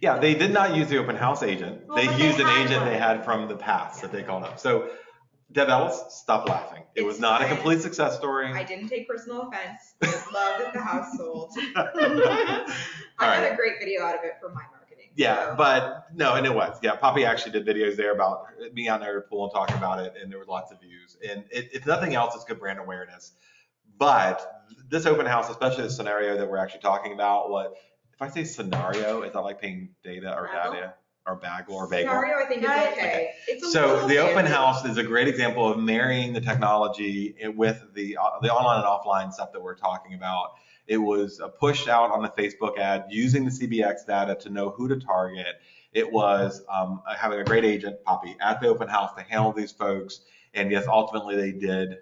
Yeah, they did not use the open house agent. Well, they used an agent one. They had from the past that they called up. So Deb Ellis, stop laughing. It was not a complete success story. I didn't take personal offense. I loved that the house sold. I had a great video out of it for my marketing. Yeah, but no, and it was. Yeah, Poppy actually did videos there about being out there at the pool and talking about it, and there were lots of views. And if nothing else, it's good brand awareness. But this open house, especially the scenario that we're actually talking about, if I say scenario, is that like paying data or data? Or bagel or bagel. Scenario, I think is okay. So the open house is a great example of marrying the technology with the online and offline stuff that we're talking about. It was pushed out on the Facebook ad using the CBX data to know who to target. It was having a great agent, Poppy, at the open house to handle these folks. And yes, ultimately they did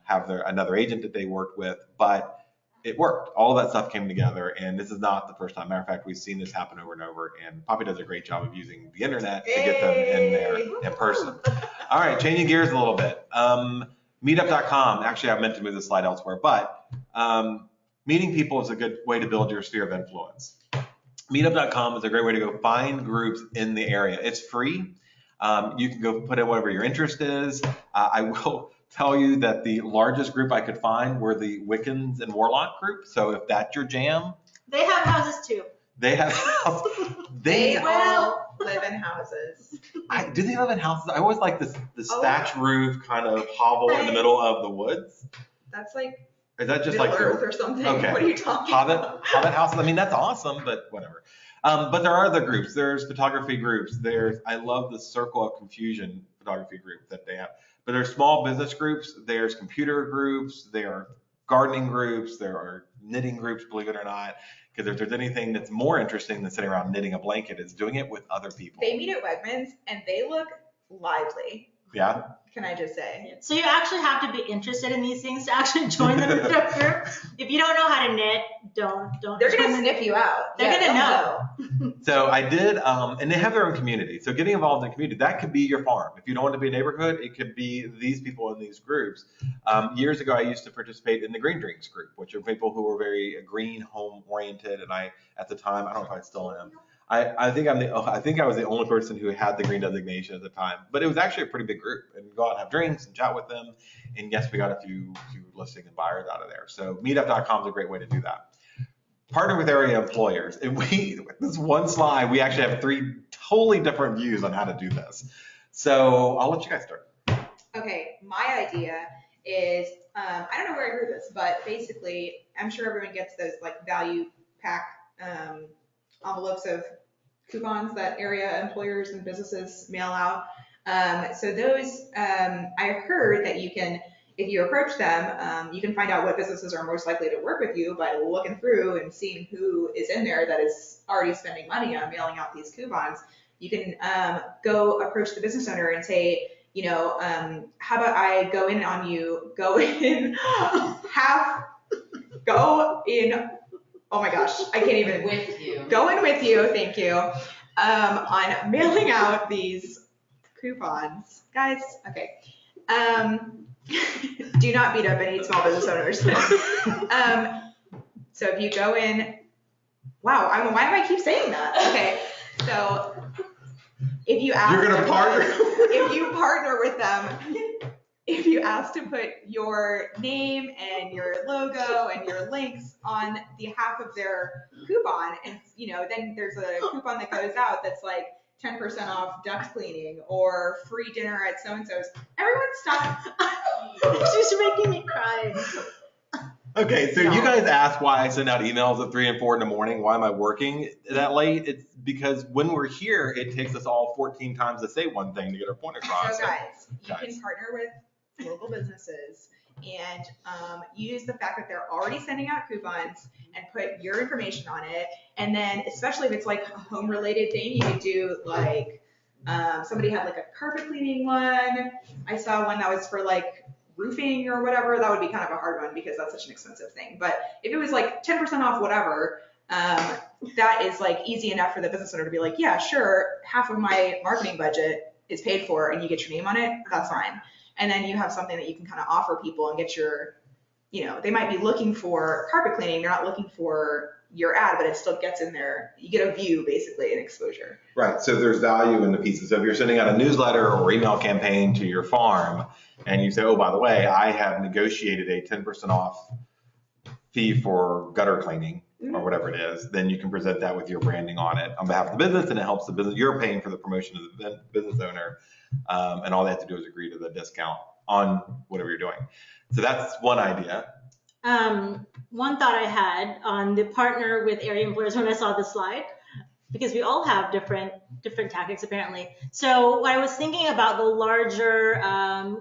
have another agent that they worked with, but it worked. All of that stuff came together, and this is not the first time. Matter of fact, we've seen this happen over and over, and Poppy does a great job of using the internet to get them in there in person. All right, changing gears a little bit. Meetup.com. Actually, I meant to move the slide elsewhere, but meeting people is a good way to build your sphere of influence. Meetup.com is a great way to go find groups in the area. It's free. You can go put in whatever your interest is. I will tell you that the largest group I could find were the Wiccans and Warlock group. So if that's your jam. They have houses too. They have houses. They all live in houses. Do they live in houses? I always like this thatch roof kind of hovel in the middle of the woods. That's like is that just Middle like Earth or something? Okay. What are you talking about? Hobbit houses. I mean, that's awesome, but whatever. But there are other groups. There's photography groups. I love the Circle of Confusion photography group that they have. But there's small business groups. There's computer groups. There are gardening groups. There are knitting groups, believe it or not. Because if there's anything that's more interesting than sitting around knitting a blanket, it's doing it with other people. They meet at Wegmans and they look lively. Yeah. Can I just say? So you actually have to be interested in these things to actually join the knit group. If you don't know how to knit, don't. They're gonna sniff you out. They're gonna know. So I did, and they have their own community. So getting involved in the community, that could be your farm. If you don't want to be a neighborhood, it could be these people in these groups. Years ago, I used to participate in the Green Drinks group, which are people who were very green, home oriented. And I, at the time, I don't know if I still am. I think I was the only person who had the green designation at the time, but it was actually a pretty big group, and we'd go out and have drinks and chat with them. And yes, we got a few listing and buyers out of there. So meetup.com is a great way to do that. Partner with area employers. And this one slide, we actually have 3 totally different views on how to do this. So I'll let you guys start. Okay, my idea is, I don't know where I heard this, but basically, I'm sure everyone gets those like value pack envelopes of coupons that area employers and businesses mail out. So those, I heard that you can, if you approach them, you can find out what businesses are most likely to work with you by looking through and seeing who is in there that is already spending money on mailing out these coupons. You can go approach the business owner and say, you know, how about I go in, oh my gosh, I can't even. With you. Go in with you, thank you, on mailing out these coupons. Guys, okay. Do not beat up any small business owners. So if you go in, wow, why do I keep saying that? Okay, so if you ask, you're gonna partner. If you partner with them, if you ask to put your name and your logo and your links on behalf of their coupon, and you know, then there's a coupon that goes out that's like 10% off duct cleaning or free dinner at so-and-so's. Everyone stop. She's making me cry. Okay, so you guys ask why I send out emails at 3 and 4 in the morning. Why am I working that late? It's because when we're here, it takes us all 14 times to say one thing to get our point across. So guys, you can partner with local businesses and use the fact that they're already sending out coupons and put your information on it. And then especially if it's like a home related thing, you could do like, somebody had like a carpet cleaning one. I saw one that was for like roofing or whatever. That would be kind of a hard one because that's such an expensive thing. But if it was like 10% off whatever, that is like easy enough for the business owner to be like, yeah, sure, half of my marketing budget is paid for and you get your name on it, that's fine. And then you have something that you can kind of offer people and get your, you know, they might be looking for carpet cleaning, they're not looking for your ad, but it still gets in there. You get a view, basically, and exposure. Right, so there's value in the pieces. So if you're sending out a newsletter or email campaign to your farm and you say, oh, by the way, I have negotiated a 10% off fee for gutter cleaning or whatever it is, then you can present that with your branding on it on behalf of the business, and it helps the business. You're paying for the promotion of the business owner, and all they have to do is agree to the discount on whatever you're doing. So that's one idea. One thought I had on the partner with area employers when I saw the slide, because we all have different tactics apparently. So what I was thinking about the larger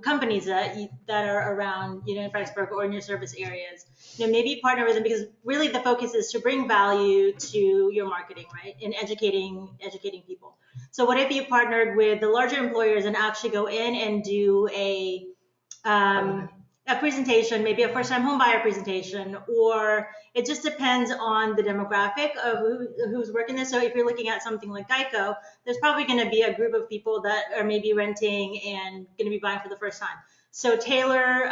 companies that are around, you know, in Fredericksburg or in your service areas, you know, maybe partner with them, because really the focus is to bring value to your marketing, right, and educating people. So what if you partnered with the larger employers and actually go in and do a presentation, maybe a first-time home buyer presentation, or it just depends on the demographic of who's working this. So if you're looking at something like Geico, there's probably going to be a group of people that are maybe renting and going to be buying for the first time. So tailor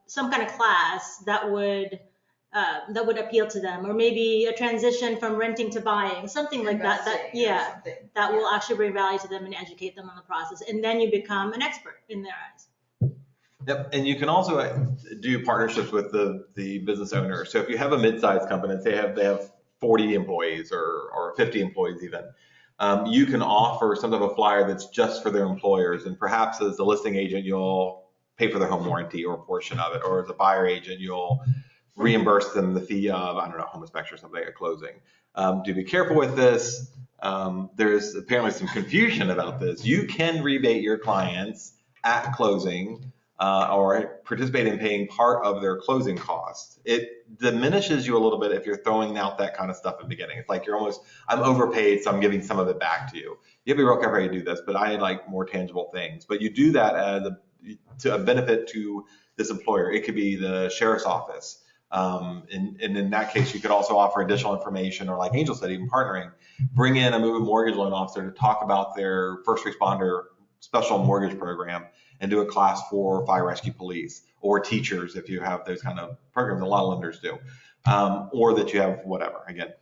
some kind of class that would appeal to them, or maybe a transition from renting to buying, something like that. That will actually bring value to them and educate them on the process, and then you become an expert in their eyes. Yep, and you can also do partnerships with the business owner. So if you have a mid-sized company, they have 40 employees or 50 employees even, you can offer some type of flyer that's just for their employers, and perhaps as a listing agent, you'll pay for their home warranty or a portion of it, or as a buyer agent, you'll reimburse them the fee of, I don't know, home inspection or something at closing. Do be careful with this. There's apparently some confusion about this. You can rebate your clients at closing or participate in paying part of their closing costs, it diminishes you a little bit if you're throwing out that kind of stuff at the beginning. It's like I'm overpaid, so I'm giving some of it back to you. You have to be real careful how you do this, but I like more tangible things. But you do that to a benefit to this employer. It could be the sheriff's office. And in that case, you could also offer additional information, or like Angel said, even partnering, bring in a moving mortgage loan officer to talk about their first responder special mortgage program and do a class for fire rescue police, or teachers if you have those kind of programs. A lot of lenders do. Or that you have whatever. Again,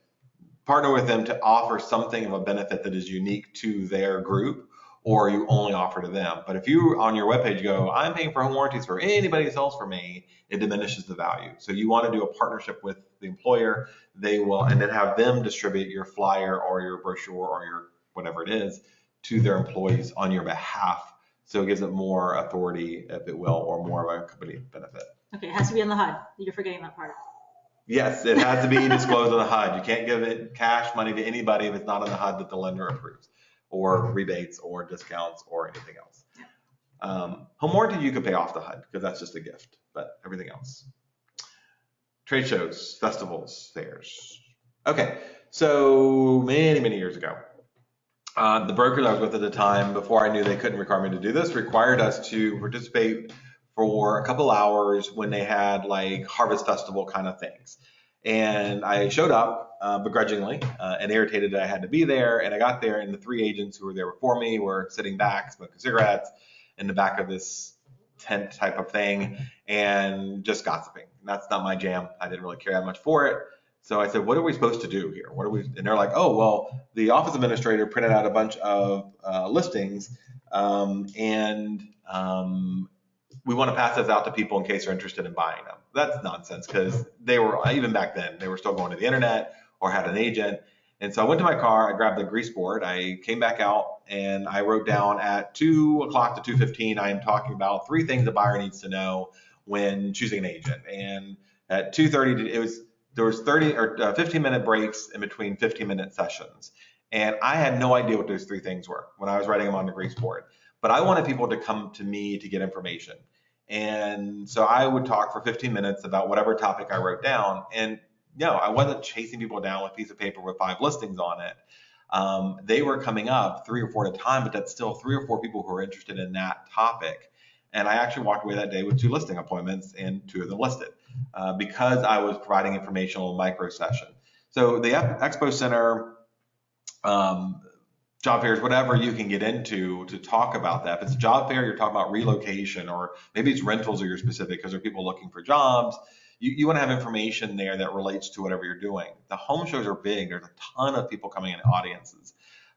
partner with them to offer something of a benefit that is unique to their group, or you only offer to them. But if you on your webpage go, I'm paying for home warranties for anybody who sells for me, it diminishes the value. So you want to do a partnership with the employer. They will, and then have them distribute your flyer or your brochure or your whatever it is to their employees on your behalf. So it gives it more authority, if it will, or more of a company benefit. Okay, it has to be on the HUD. You're forgetting that part. Yes, it has to be disclosed on the HUD. You can't give it cash money to anybody if it's not on the HUD that the lender approves, or rebates or discounts or anything else. Home warranty you could pay off the HUD because that's just a gift, but everything else. Trade shows, festivals, fairs. Okay, so many years ago, the brokers I was with at the time, before I knew they couldn't require me to do this, required us to participate for a couple hours when they had like harvest festival kind of things. And I showed up begrudgingly and irritated that I had to be there. And I got there, and the three agents who were there before me were sitting back, smoking cigarettes in the back of this tent type of thing and just gossiping. And that's not my jam. I didn't really care that much for it. So I said, what are we supposed to do here? And they're like, oh, well, the office administrator printed out a bunch of listings and we want to pass those out to people in case they're interested in buying them. That's nonsense, because they were, even back then, they were still going to the internet or had an agent. And so I went to my car, I grabbed the grease board, I came back out, and I wrote down at 2 o'clock to 2:15, I am talking about 3 things a buyer needs to know when choosing an agent. And at 2:30, there was 30 or 15-minute breaks in between 15-minute sessions. And I had no idea what those 3 things were when I was writing them on the grease board. But I wanted people to come to me to get information. And so I would talk for 15 minutes about whatever topic I wrote down. And no, I wasn't chasing people down with a piece of paper with 5 listings on it. They were coming up 3 or 4 at a time, but that's still 3 or 4 people who are interested in that topic. And I actually walked away that day with 2 listing appointments and 2 of them listed because I was providing informational micro session. So the Expo Center, job fairs, whatever you can get into to talk about that. If it's a job fair, you're talking about relocation, or maybe it's rentals or you're specific because there are people looking for jobs. You want to have information there that relates to whatever you're doing. The home shows are big. There's a ton of people coming in audiences.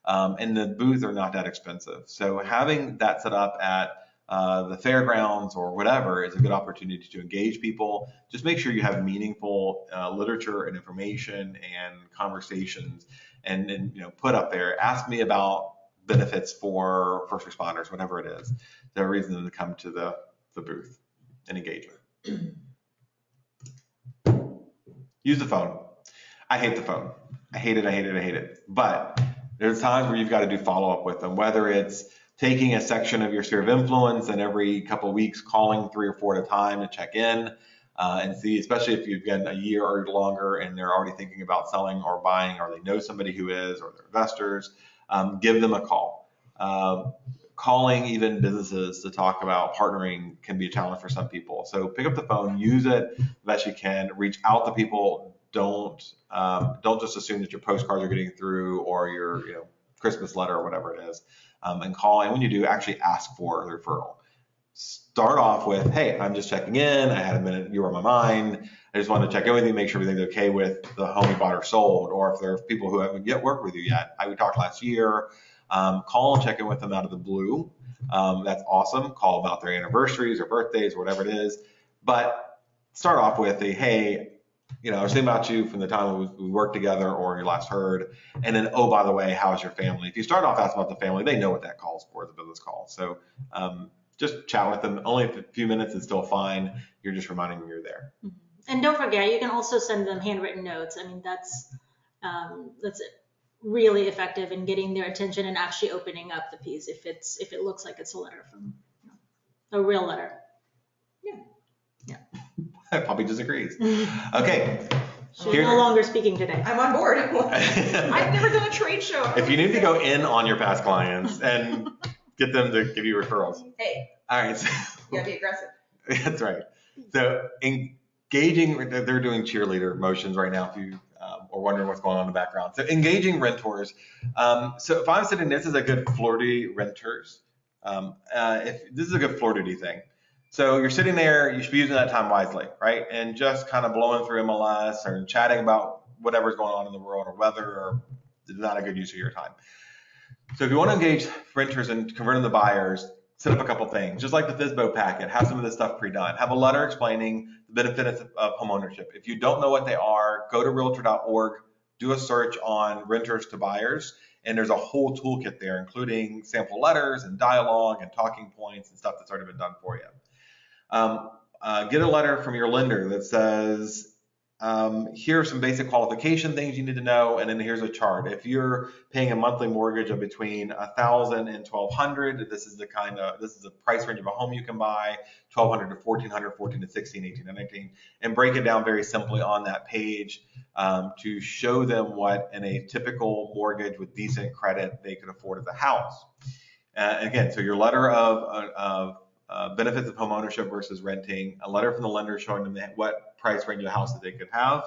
And the booths are not that expensive. So having that set up at the fairgrounds or whatever is a good opportunity to engage people. Just make sure you have meaningful literature and information and conversations, and put up there. Ask me about benefits for first responders, whatever it is. There's a reason to come to the booth and engagement. Use the phone. I hate the phone. I hate it. But there's times where you've got to do follow-up with them, whether it's taking a section of your sphere of influence and every couple of weeks calling 3 or 4 at a time to check in and see, especially if you've been a year or longer and they're already thinking about selling or buying, or they know somebody who is, or they're investors, give them a call. Calling even businesses to talk about partnering can be a challenge for some people. So pick up the phone, use it the best you can, reach out to people. Don't just assume that your postcards are getting through or your Christmas letter or whatever it is, and call. And when you do, actually ask for a referral. Start off with, hey, I'm just checking in. I had a minute. You were on my mind. I just wanted to check in with you, make sure everything's okay with the home you bought or sold. Or if there are people who haven't yet worked with you yet, we talked last year. Call and check in with them out of the blue. That's awesome. Call about their anniversaries or birthdays or whatever it is. But start off with hey, I was thinking about you from the time we worked together or you last heard. And then, oh, by the way, how's your family? If you start off asking about the family, they know what that call's for, the business call. So just chat with them. Only a few minutes is still fine. You're just reminding them you're there. And don't forget, you can also send them handwritten notes. I mean, that's really effective in getting their attention and actually opening up the piece if it looks like it's a letter from a real letter. Poppy disagrees. Okay. She's no longer speaking today. I'm on board. I've never done a trade show. If you need to go in on your past clients and get them to give you referrals. Hey. All right. So, you gotta be aggressive. That's right. So engaging, they're doing cheerleader motions right now if you are wondering what's going on in the background. So engaging renters. So if I'm sitting, this is a good flirty renters. If this is a good flirty thing. So you're sitting there, you should be using that time wisely, right? And just kind of blowing through MLS or chatting about whatever's going on in the world or weather, or is not a good use of your time. So if you want to engage renters and convert them to buyers, set up a couple things. Just like the FSBO packet, have some of this stuff pre-done. Have a letter explaining the benefits of homeownership. If you don't know what they are, go to realtor.org, do a search on renters to buyers, and there's a whole toolkit there, including sample letters and dialogue and talking points and stuff that's already been done for you. Get a letter from your lender that says, here are some basic qualification things you need to know, and then here's a chart. If you're paying a monthly mortgage of between $1,000 and $1,200, this is the price range of a home you can buy, $1,200 to $1,400, $14 to $16, $18 to $19, and break it down very simply on that page to show them what in a typical mortgage with decent credit they could afford as a house. Again, so your letter of benefits of home ownership versus renting, a letter from the lender showing them what price range of house that they could have.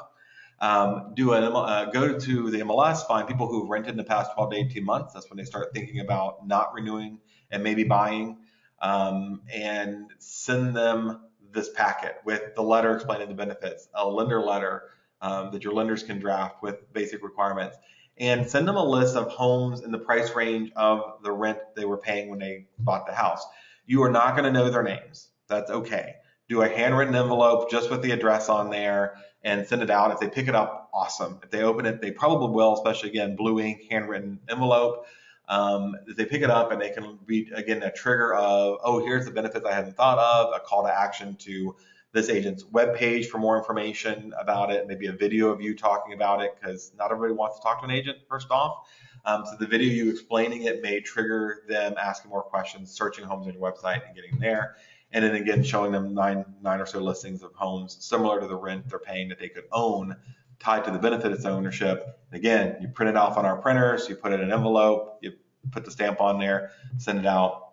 Go to the MLS, find people who've rented in the past 12 to 18 months. That's when they start thinking about not renewing and maybe buying, and send them this packet with the letter explaining the benefits, a lender letter that your lenders can draft with basic requirements, and send them a list of homes in the price range of the rent they were paying when they bought the house. You are not going to know their names. That's okay. Do a handwritten envelope just with the address on there and send it out. If they pick it up, awesome. If they open it, they probably will, especially again, blue ink, handwritten envelope. If they pick it up and they can read, again, a trigger of, oh, here's the benefits I hadn't thought of, a call to action to this agent's webpage for more information about it, maybe a video of you talking about it, because not everybody wants to talk to an agent, first off. So the video you explaining it may trigger them asking more questions, searching homes on your website and getting there. And then again, showing them nine or so listings of homes similar to the rent they're paying that they could own, tied to the benefit of ownership. Again, you print it off on our printers, you put it in an envelope, you put the stamp on there, send it out.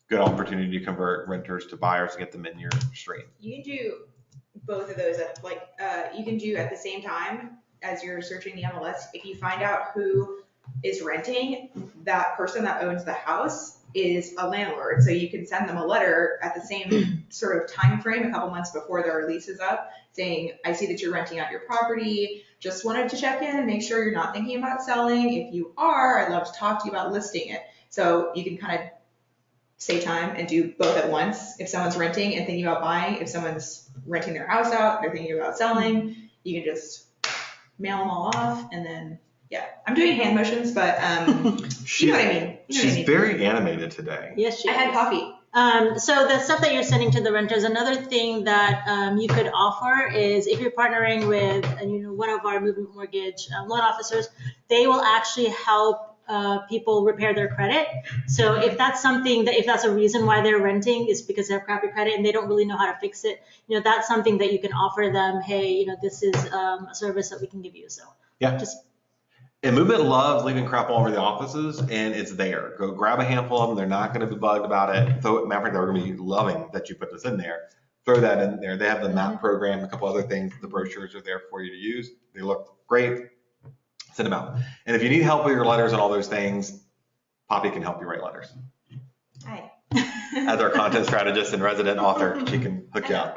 Good opportunity to convert renters to buyers and get them in your stream. You can do both of those you can do at the same time as you're searching the MLS. If you find out who is renting, that person that owns the house is a landlord. So you can send them a letter at the same sort of time frame, a couple months before their lease is up, saying, I see that you're renting out your property. Just wanted to check in and make sure you're not thinking about selling. If you are, I'd love to talk to you about listing it. So you can kind of save time and do both at once. If someone's renting and thinking about buying, if someone's renting their house out, they're thinking about selling, you can just mail them all off. And then, yeah, I'm doing hand motions, but you know what I mean. She's very animated today. Yes, she I had coffee. So the stuff that you're sending to the renters, another thing that you could offer is if you're partnering with one of our movement mortgage loan officers, they will actually help people repair their credit. So if that's something if that's a reason why they're renting is because they have crappy credit and they don't really know how to fix it, that's something that you can offer them. Hey, this is a service that we can give you. So yeah. And Movement loves leaving crap all over the offices, and it's there. Go grab a handful of them. They're not going to be bugged about it. Matter of fact, they're going to be loving that you put this in there. Throw that in there. They have the map program, a couple other things. The brochures are there for you to use. They look great. Send them out. And if you need help with your letters and all those things, Poppy can help you write letters. Hi. As our content strategist and resident author, she can hook you up.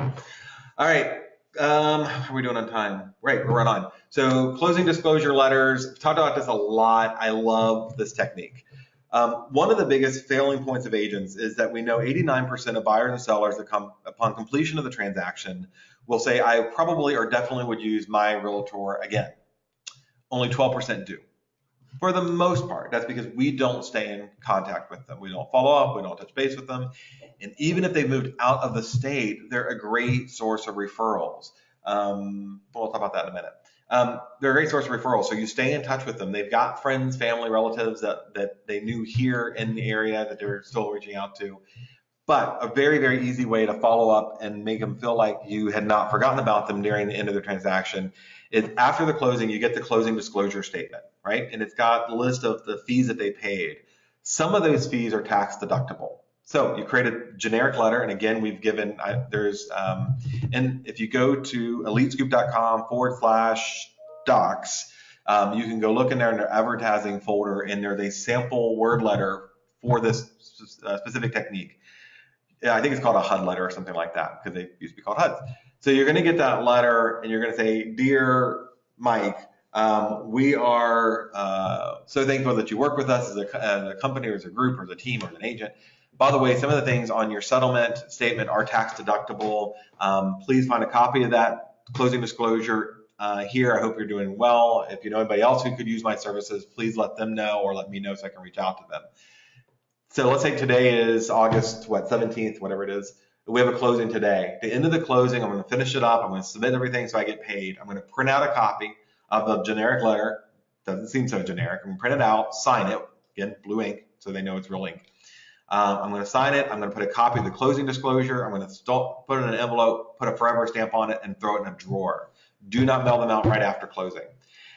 All right. How are we doing on time? Right, we're right on. So closing disclosure letters, we've talked about this a lot. I love this technique. One of the biggest failing points of agents is that we know 89% of buyers and sellers that come upon completion of the transaction will say, I probably or definitely would use my realtor again. Only 12% do. For the most part, that's because we don't stay in contact with them. We don't follow up, we don't touch base with them. And even if they've moved out of the state, they're a great source of referrals. We'll talk about that in a minute. They're a great source of referrals. So you stay in touch with them. They've got friends, family, relatives that they knew here in the area that they're still reaching out to. But a very, very easy way to follow up and make them feel like you had not forgotten about them during the end of the transaction is after the closing, you get the closing disclosure statement, right? And it's got the list of the fees that they paid. Some of those fees are tax deductible. So you create a generic letter, and again, we've given, and if you go to elitescoop.com/docs, you can go look in there in their advertising folder, and there's a sample word letter for this specific technique. Yeah, I think it's called a HUD letter or something like that because they used to be called HUDs. So you're going to get that letter and you're going to say, "Dear Mike, we are so thankful that you work with us as a company or as a group or as a team or as an agent. By the way, some of the things on your settlement statement are tax deductible. Please find a copy of that closing disclosure here. I hope you're doing well. If you know anybody else who could use my services, please let them know or let me know so I can reach out to them." So let's say today is August 17th, whatever it is. We have a closing today. At the end of the closing, I'm going to finish it up. I'm going to submit everything so I get paid. I'm going to print out a copy of the generic letter. Doesn't seem so generic. I'm going to print it out, sign it, again, blue ink, so they know it's real ink. I'm going to sign it. I'm going to put a copy of the closing disclosure. I'm going to put it in an envelope, put a forever stamp on it, and throw it in a drawer. Do not mail them out right after closing.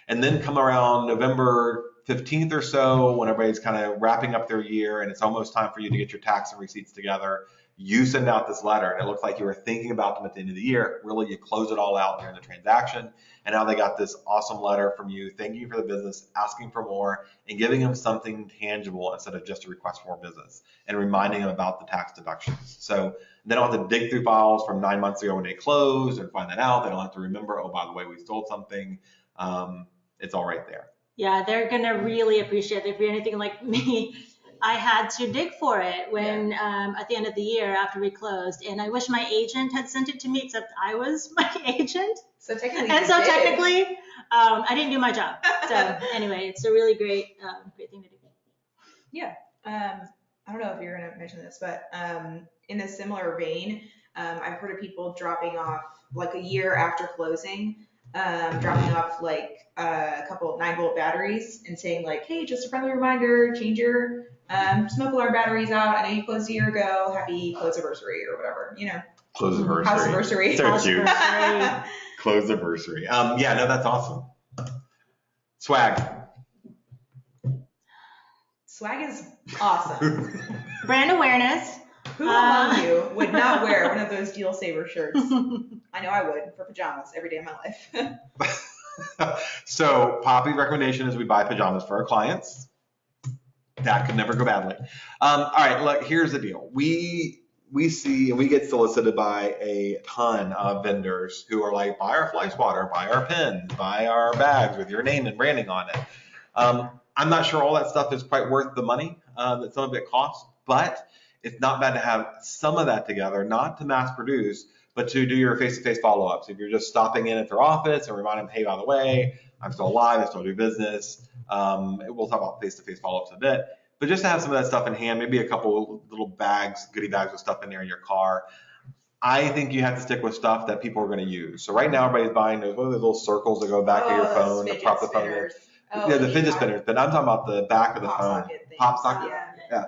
And then come around November 15th or so, when everybody's kind of wrapping up their year and it's almost time for you to get your tax and receipts together, you send out this letter and it looks like you were thinking about them at the end of the year. Really, you close it all out during the transaction, and now they got this awesome letter from you thanking you for the business, asking for more, and giving them something tangible instead of just a request for more business, and reminding them about the tax deductions. So they don't have to dig through files from 9 months ago when they closed and find that out. They don't have to remember, oh, by the way, we sold something. It's all right there. Yeah, they're going to really appreciate it. If you're anything like me, I had to dig for it when at the end of the year after we closed. And I wish my agent had sent it to me, except I was my agent. So technically, I didn't do my job. So anyway, it's a really great thing to do. Yeah. I don't know if you're going to mention this, but in a similar vein, I've heard of people dropping off like a year after closing, dropping off like a couple 9-volt batteries and saying like, "Hey, just a friendly reminder, change your smoke alarm batteries out. I know you closed a year ago. Happy close anniversary," or whatever, you know. Close anniversary. House anniversary. So cute. Close anniversary. Yeah, no, that's awesome. Swag. Swag is awesome. Brand awareness. Who among you would not wear one of those Deal Saver shirts? I know I would, for pajamas every day of my life. So Poppy's recommendation is we buy pajamas for our clients. That could never go badly. All right, look, here's the deal. We see and we get solicited by a ton of vendors who are like, buy our fly swatter, buy our pins, buy our bags with your name and branding on it. I'm not sure all that stuff is quite worth the money that some of it costs, but it's not bad to have some of that together, not to mass produce, but to do your face-to-face follow-ups. If you're just stopping in at their office and remind them, hey, by the way, I'm still alive, I still do business. We'll talk about face-to-face follow-ups in a bit. But just to have some of that stuff in hand, maybe a couple little bags, goodie bags with stuff in there in your car. I think you have to stick with stuff that people are going to use. So right now, everybody's buying those, what are those little circles that go back of your phone to prop the phone in? Yeah, the fidget spinners. But I'm talking about the back of the phone. Pop socket. Yeah.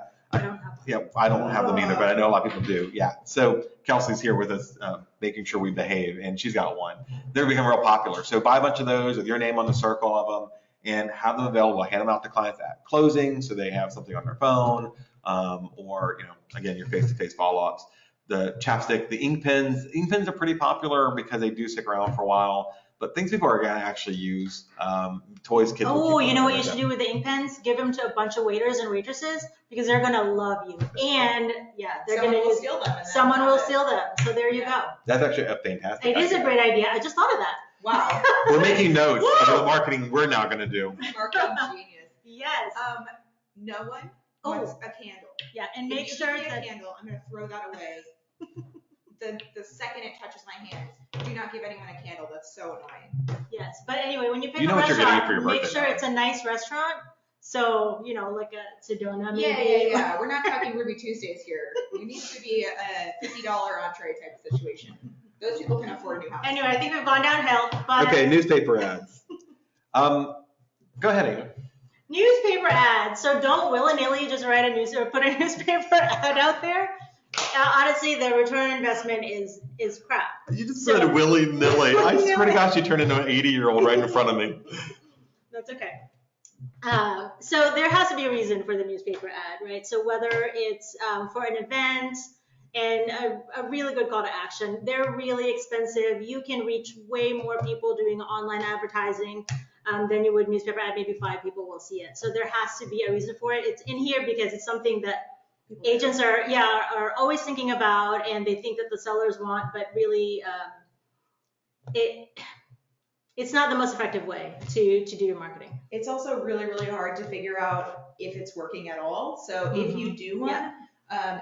I don't have them either, but I know a lot of people do. Yeah. So Kelsey's here with us, making sure we behave, and she's got one. They're becoming real popular. So buy a bunch of those with your name on the circle of them, and have them available. Hand them out to clients at closing, so they have something on their phone, or again, your face-to-face follow-ups. The chapstick, the ink pens. Ink pens are pretty popular because they do stick around for a while. But things people are going to actually use, toys kids. Oh, you know what you should do with the ink pens? Give them to a bunch of waiters and waitresses because they're going to love you. And they're going to steal them. Someone will steal them. So there you go. That's actually a fantastic idea. It is a great idea. I just thought of that. Wow. We're making notes of the marketing we're now going to do. Marketing genius. Yes. No one wants a candle. Yeah, and make sure that a candle, I'm going to throw that away. The second it touches my hands, do not give anyone a candle. That's so annoying. Yes, but anyway, when you pick a restaurant, make sure it's a nice restaurant. So, like a Sedona maybe. Yeah. We're not talking Ruby Tuesdays here. It needs to be a $50 entree type of situation. Those people can afford a new house. Anyway, I think we've gone downhill. But okay, newspaper ads. Go ahead, Amy. Newspaper ads. So don't willy-nilly just write put a newspaper ad out there. honestly, the return on investment is crap. You just said it willy-nilly. I swear to gosh, you turned into an 80-year-old right in front of me. That's okay. So there has to be a reason for the newspaper ad, right? So whether it's for an event and a really good call to action, they're really expensive. You can reach way more people doing online advertising than you would newspaper ad. Maybe 5 people will see it. So there has to be a reason for it. It's in here because it's something that agents are always thinking about, and they think that the sellers want, but really it's not the most effective way to do your marketing. It's also really, really hard to figure out if it's working at all. So if you do one,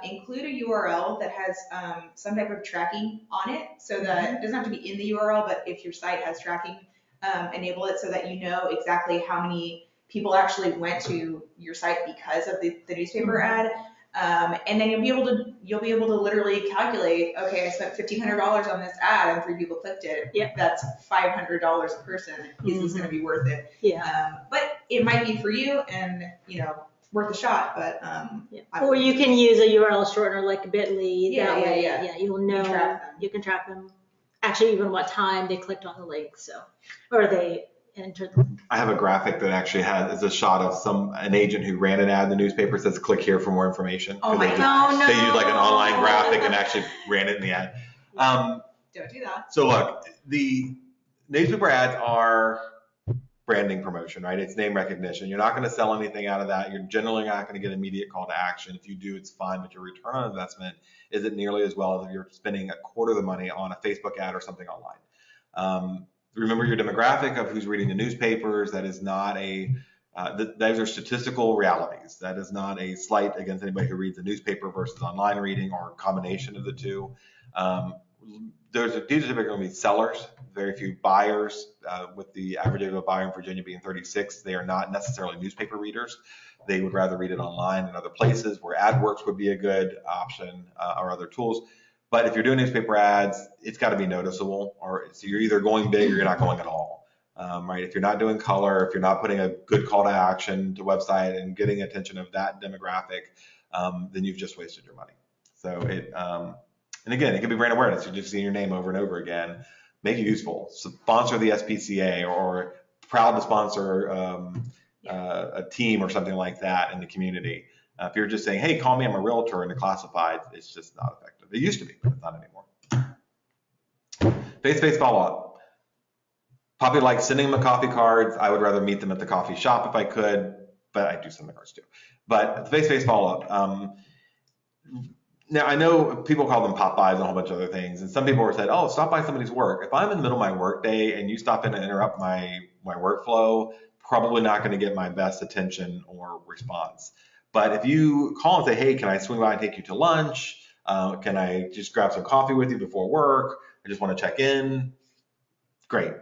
include a URL that has some type of tracking on it, so that it doesn't have to be in the URL, but if your site has tracking, enable it so that you know exactly how many people actually went to your site because of the newspaper ad. And then you'll be able to literally calculate, okay, I spent $1,500 on this ad and 3 people clicked it. Yep. That's $500 a person. Is this going to be worth it? Yeah. But it might be for you, and worth a shot. But or you can use a URL shortener like Bitly. Yeah, that way, yeah. You'll know. You can track them. Actually, even what time they clicked on the link, or they entered the link. I have a graphic that actually is a shot of an agent who ran an ad in the newspaper, says click here for more information. Oh my God. No. They used like an online graphic and actually ran it in the ad. Don't do that. So look, the newspaper ads are branding promotion, right? It's name recognition. You're not going to sell anything out of that. You're generally not going to get immediate call to action. If you do, it's fine, but your return on investment isn't nearly as well as if you're spending a quarter of the money on a Facebook ad or something online. Remember your demographic of who's reading the newspapers. That is not those are statistical realities. That is not a slight against anybody who reads the newspaper versus online reading or a combination of the two. These are typically going to be sellers, very few buyers, with the average age of a buyer in Virginia being 36. They are not necessarily newspaper readers. They would rather read it online in other places where AdWorks would be a good option, or other tools. But if you're doing newspaper ads, it's got to be noticeable, or so you're either going big or you're not going at all, right? If you're not doing color, if you're not putting a good call to action to website and getting attention of that demographic, then you've just wasted your money. So and again, it can be brand awareness. You're just seeing your name over and over again. Make it useful. Sponsor the SPCA, or proud to sponsor a team or something like that in the community. If you're just saying, hey, call me, I'm a realtor in the classifieds, it's just not effective. It used to be, but it's not anymore. Face-to-face follow-up. Probably like sending them a coffee cards. I would rather meet them at the coffee shop if I could, but I do send the cards too. But face-to-face follow-up. Now, I know people call them pop-bys and a whole bunch of other things, and some people have said, oh, stop by somebody's work. If I'm in the middle of my work day and you stop in and interrupt my workflow, probably not going to get my best attention or response. But if you call and say, hey, can I swing by and take you to lunch? Can I just grab some coffee with you before work? I just want to check in. Great.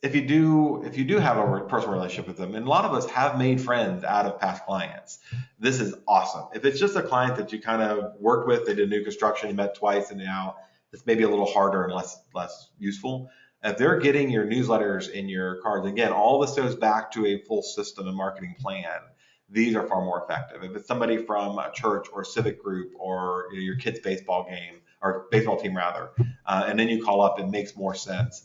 If you do have a personal relationship with them, and a lot of us have made friends out of past clients, this is awesome. If it's just a client that you kind of worked with, they did new construction, you met twice, and now it's maybe a little harder and less useful. If they're getting your newsletters in your cards, again, all this goes back to a full system and marketing plan. These are far more effective. If it's somebody from a church or a civic group or your kid's baseball game or baseball team rather, and then you call up, it makes more sense.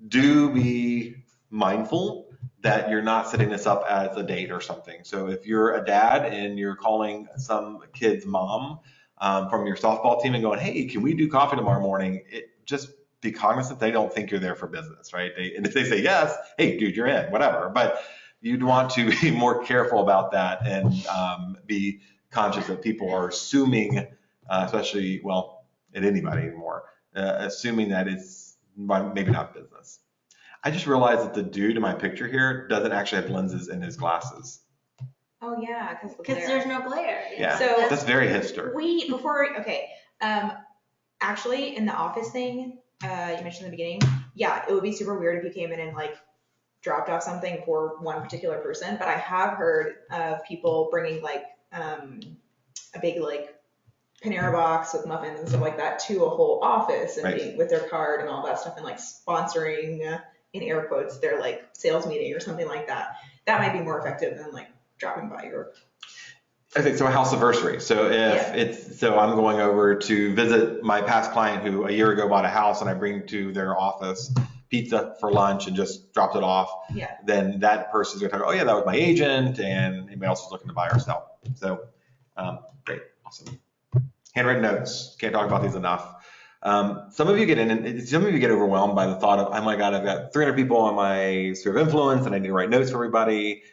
Do be mindful that you're not setting this up as a date or something. So if you're a dad and you're calling some kid's mom from your softball team and going, hey, can we do coffee tomorrow morning? Just be cognizant they don't think you're there for business, right? And if they say yes, hey, dude, you're in, whatever. But you'd want to be more careful about that and be conscious that people are assuming, especially, well, at anybody anymore, assuming that it's maybe not business. I just realized that the dude in my picture here doesn't actually have lenses in his glasses. Oh yeah, because there's no glare. Yeah, so that's very hipster. Actually in the office thing, you mentioned in the beginning, yeah, it would be super weird if you came in and like dropped off something for one particular person, but I have heard of people bringing like a big like Panera box with muffins and stuff like that to a whole office and being with their card and all that stuff and like sponsoring in air quotes their like sales meeting or something like that. That might be more effective than like dropping by your I think so. A house anniversary. So so I'm going over to visit my past client who a year ago bought a house, and I bring to their office pizza for lunch and just dropped it off. Yeah. Then that person's going to talk, oh yeah, that was my agent, and anybody else who's looking to buy or sell. So great, awesome. Handwritten notes. Can't talk about these enough. Some of you get overwhelmed by the thought of, oh my God, I've got 300 people on my sphere of influence, and I need to write notes for everybody.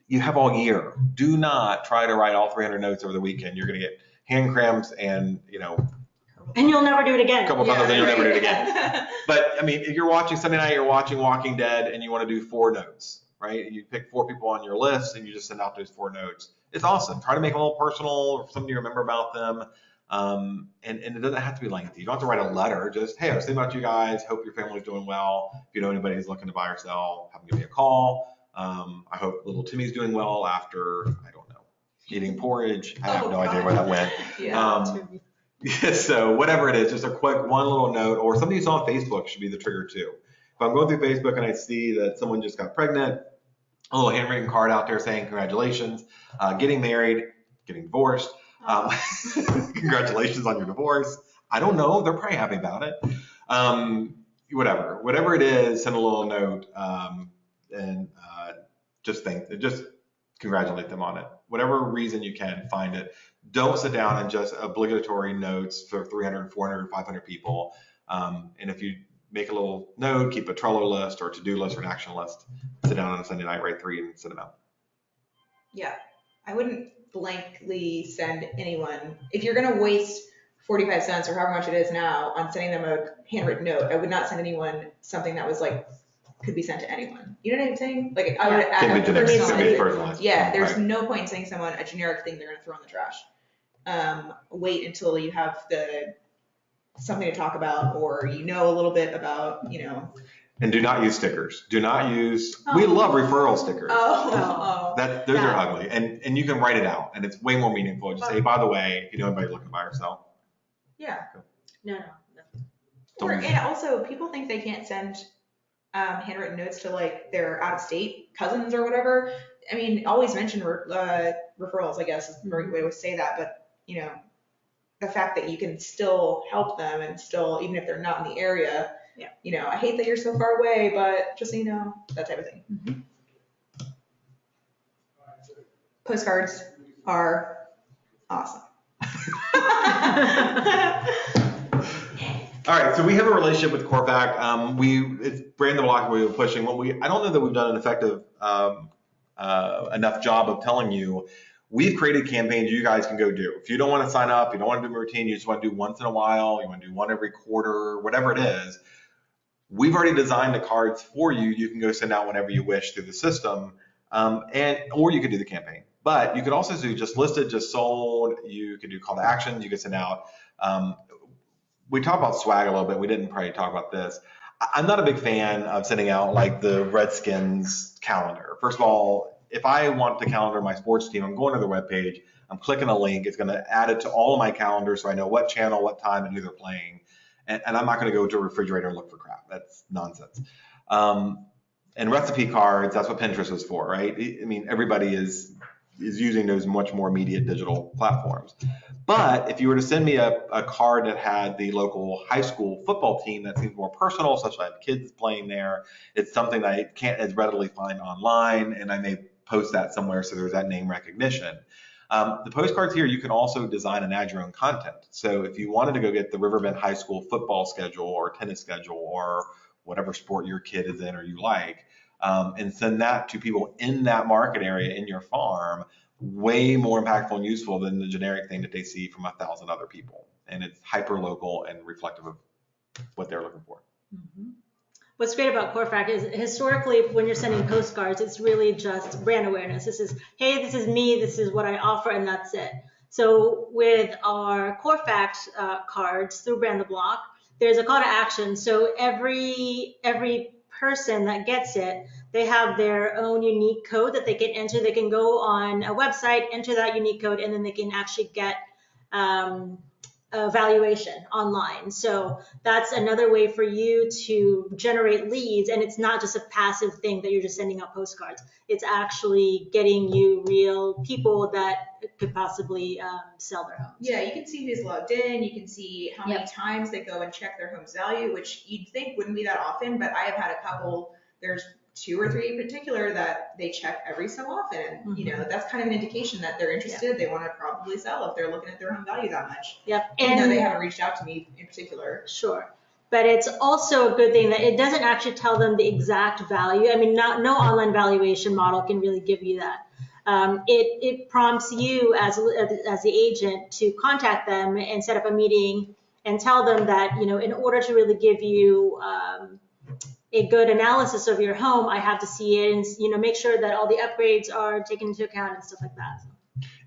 You have all year. Do not try to write all 300 notes over the weekend. You're going to get hand cramps and, and you'll never do it again. A couple times and you'll never do it again. But I mean, if you're watching Sunday night, you're watching Walking Dead, and you want to do 4 notes, right? You pick 4 people on your list and you just send out those 4 notes. It's awesome. Try to make them a little personal or something you remember about them. And it doesn't have to be lengthy. You don't have to write a letter. Just, hey, I was thinking about you guys. Hope your family's doing well. If you know anybody who's looking to buy or sell, have them give me a call. I hope little Timmy's doing well after, I don't know, eating porridge. I have no idea where that went. Yeah. So whatever it is, just a quick one little note or something you saw on Facebook should be the trigger too. If I'm going through Facebook and I see that someone just got pregnant, a little handwritten card out there saying congratulations, getting married, getting divorced. Congratulations on your divorce. I don't know. They're probably happy about it. Whatever it is, send a little note and just congratulate them on it. Whatever reason you can, find it. Don't sit down and just obligatory notes for 300, 400, 500 people. And if you make a little note, keep a Trello list or to-do list or an action list, sit down on a Sunday night, write 3 and send them out. Yeah. I wouldn't blankly send anyone, if you're going to waste 45 cents or however much it is now on sending them a handwritten note, I would not send anyone something that was like, could be sent to anyone. You know what I'm saying? Like I would add personalized. Yeah, there's no point in sending someone a generic thing they're going to throw in the trash. Wait until you have something to talk about, or a little bit about, And do not use stickers. Do not use. We love referral stickers. Those are ugly, and you can write it out, and it's way more meaningful. Just say, by the way, if you know anybody looking to buy or sell. Yeah. No. And also, people think they can't send handwritten notes to like their out-of-state cousins or whatever. I mean, always mention referrals, I guess is the right way to say that. But the fact that you can still help them and still, even if they're not in the area. Yeah. I hate that you're so far away, but just so you know, that type of thing. Mm-hmm. Postcards are awesome. All right, so we have a relationship with Corfact. It's brand the block we were pushing. I don't know that we've done an effective enough job of telling you. We've created campaigns you guys can go do. If you don't want to sign up, you don't want to do a routine, you just want to do once in a while, you want to do one every quarter, whatever it is. We've already designed the cards for you. You can go send out whenever you wish through the system, or you could do the campaign. But you could also do just listed, just sold. You could do call to action. You could send out. We talked about swag a little bit. We didn't probably talk about this. I'm not a big fan of sending out like the Redskins calendar. First of all, if I want to calendar my sports team, I'm going to their webpage. I'm clicking a link. It's going to add it to all of my calendars so I know what channel, what time, and who they're playing. And I'm not going to go to a refrigerator and look for crap. That's nonsense. And recipe cards, that's what Pinterest is for, right? I mean, everybody is using those much more immediate digital platforms. But if you were to send me a card that had the local high school football team, that seems more personal, such that I have kids playing there. It's something that I can't as readily find online, and I may post that somewhere so there's that name recognition. The postcards here, you can also design and add your own content. So if you wanted to go get the Riverbend High School football schedule or tennis schedule or whatever sport your kid is in or you like, and send that to people in that market area in your farm, way more impactful and useful than the generic thing that they see from 1,000 other people. And it's hyper local and reflective of what they're looking for. Mm-hmm. What's great about Corfact is historically when you're sending postcards, it's really just brand awareness. This is, hey, this is me, this is what I offer, and that's it. So with our Corfact cards through Brand the Block, there's a call to action. So every person that gets it, they have their own unique code that they can enter. They can go on a website, enter that unique code, and then they can actually get valuation online. So that's another way for you to generate leads. And it's not just a passive thing that you're just sending out postcards. It's actually getting you real people that could possibly sell their homes. Yeah, you can see who's logged in. You can see how many times they go and check their home's value, which you'd think wouldn't be that often, but I have had a couple, there's 2 or 3 in particular that they check every so often. And, you know, that's kind of an indication that they're interested. They want to probably sell if they're looking at their home value that much. Yep. Even though they haven't reached out to me in particular. Sure. But it's also a good thing that it doesn't actually tell them the exact value. I mean, no online valuation model can really give you that. It prompts you as the agent to contact them and set up a meeting and tell them that, you know, in order to really give you a good analysis of your home, I have to see it and, you know, make sure that all the upgrades are taken into account and stuff like that.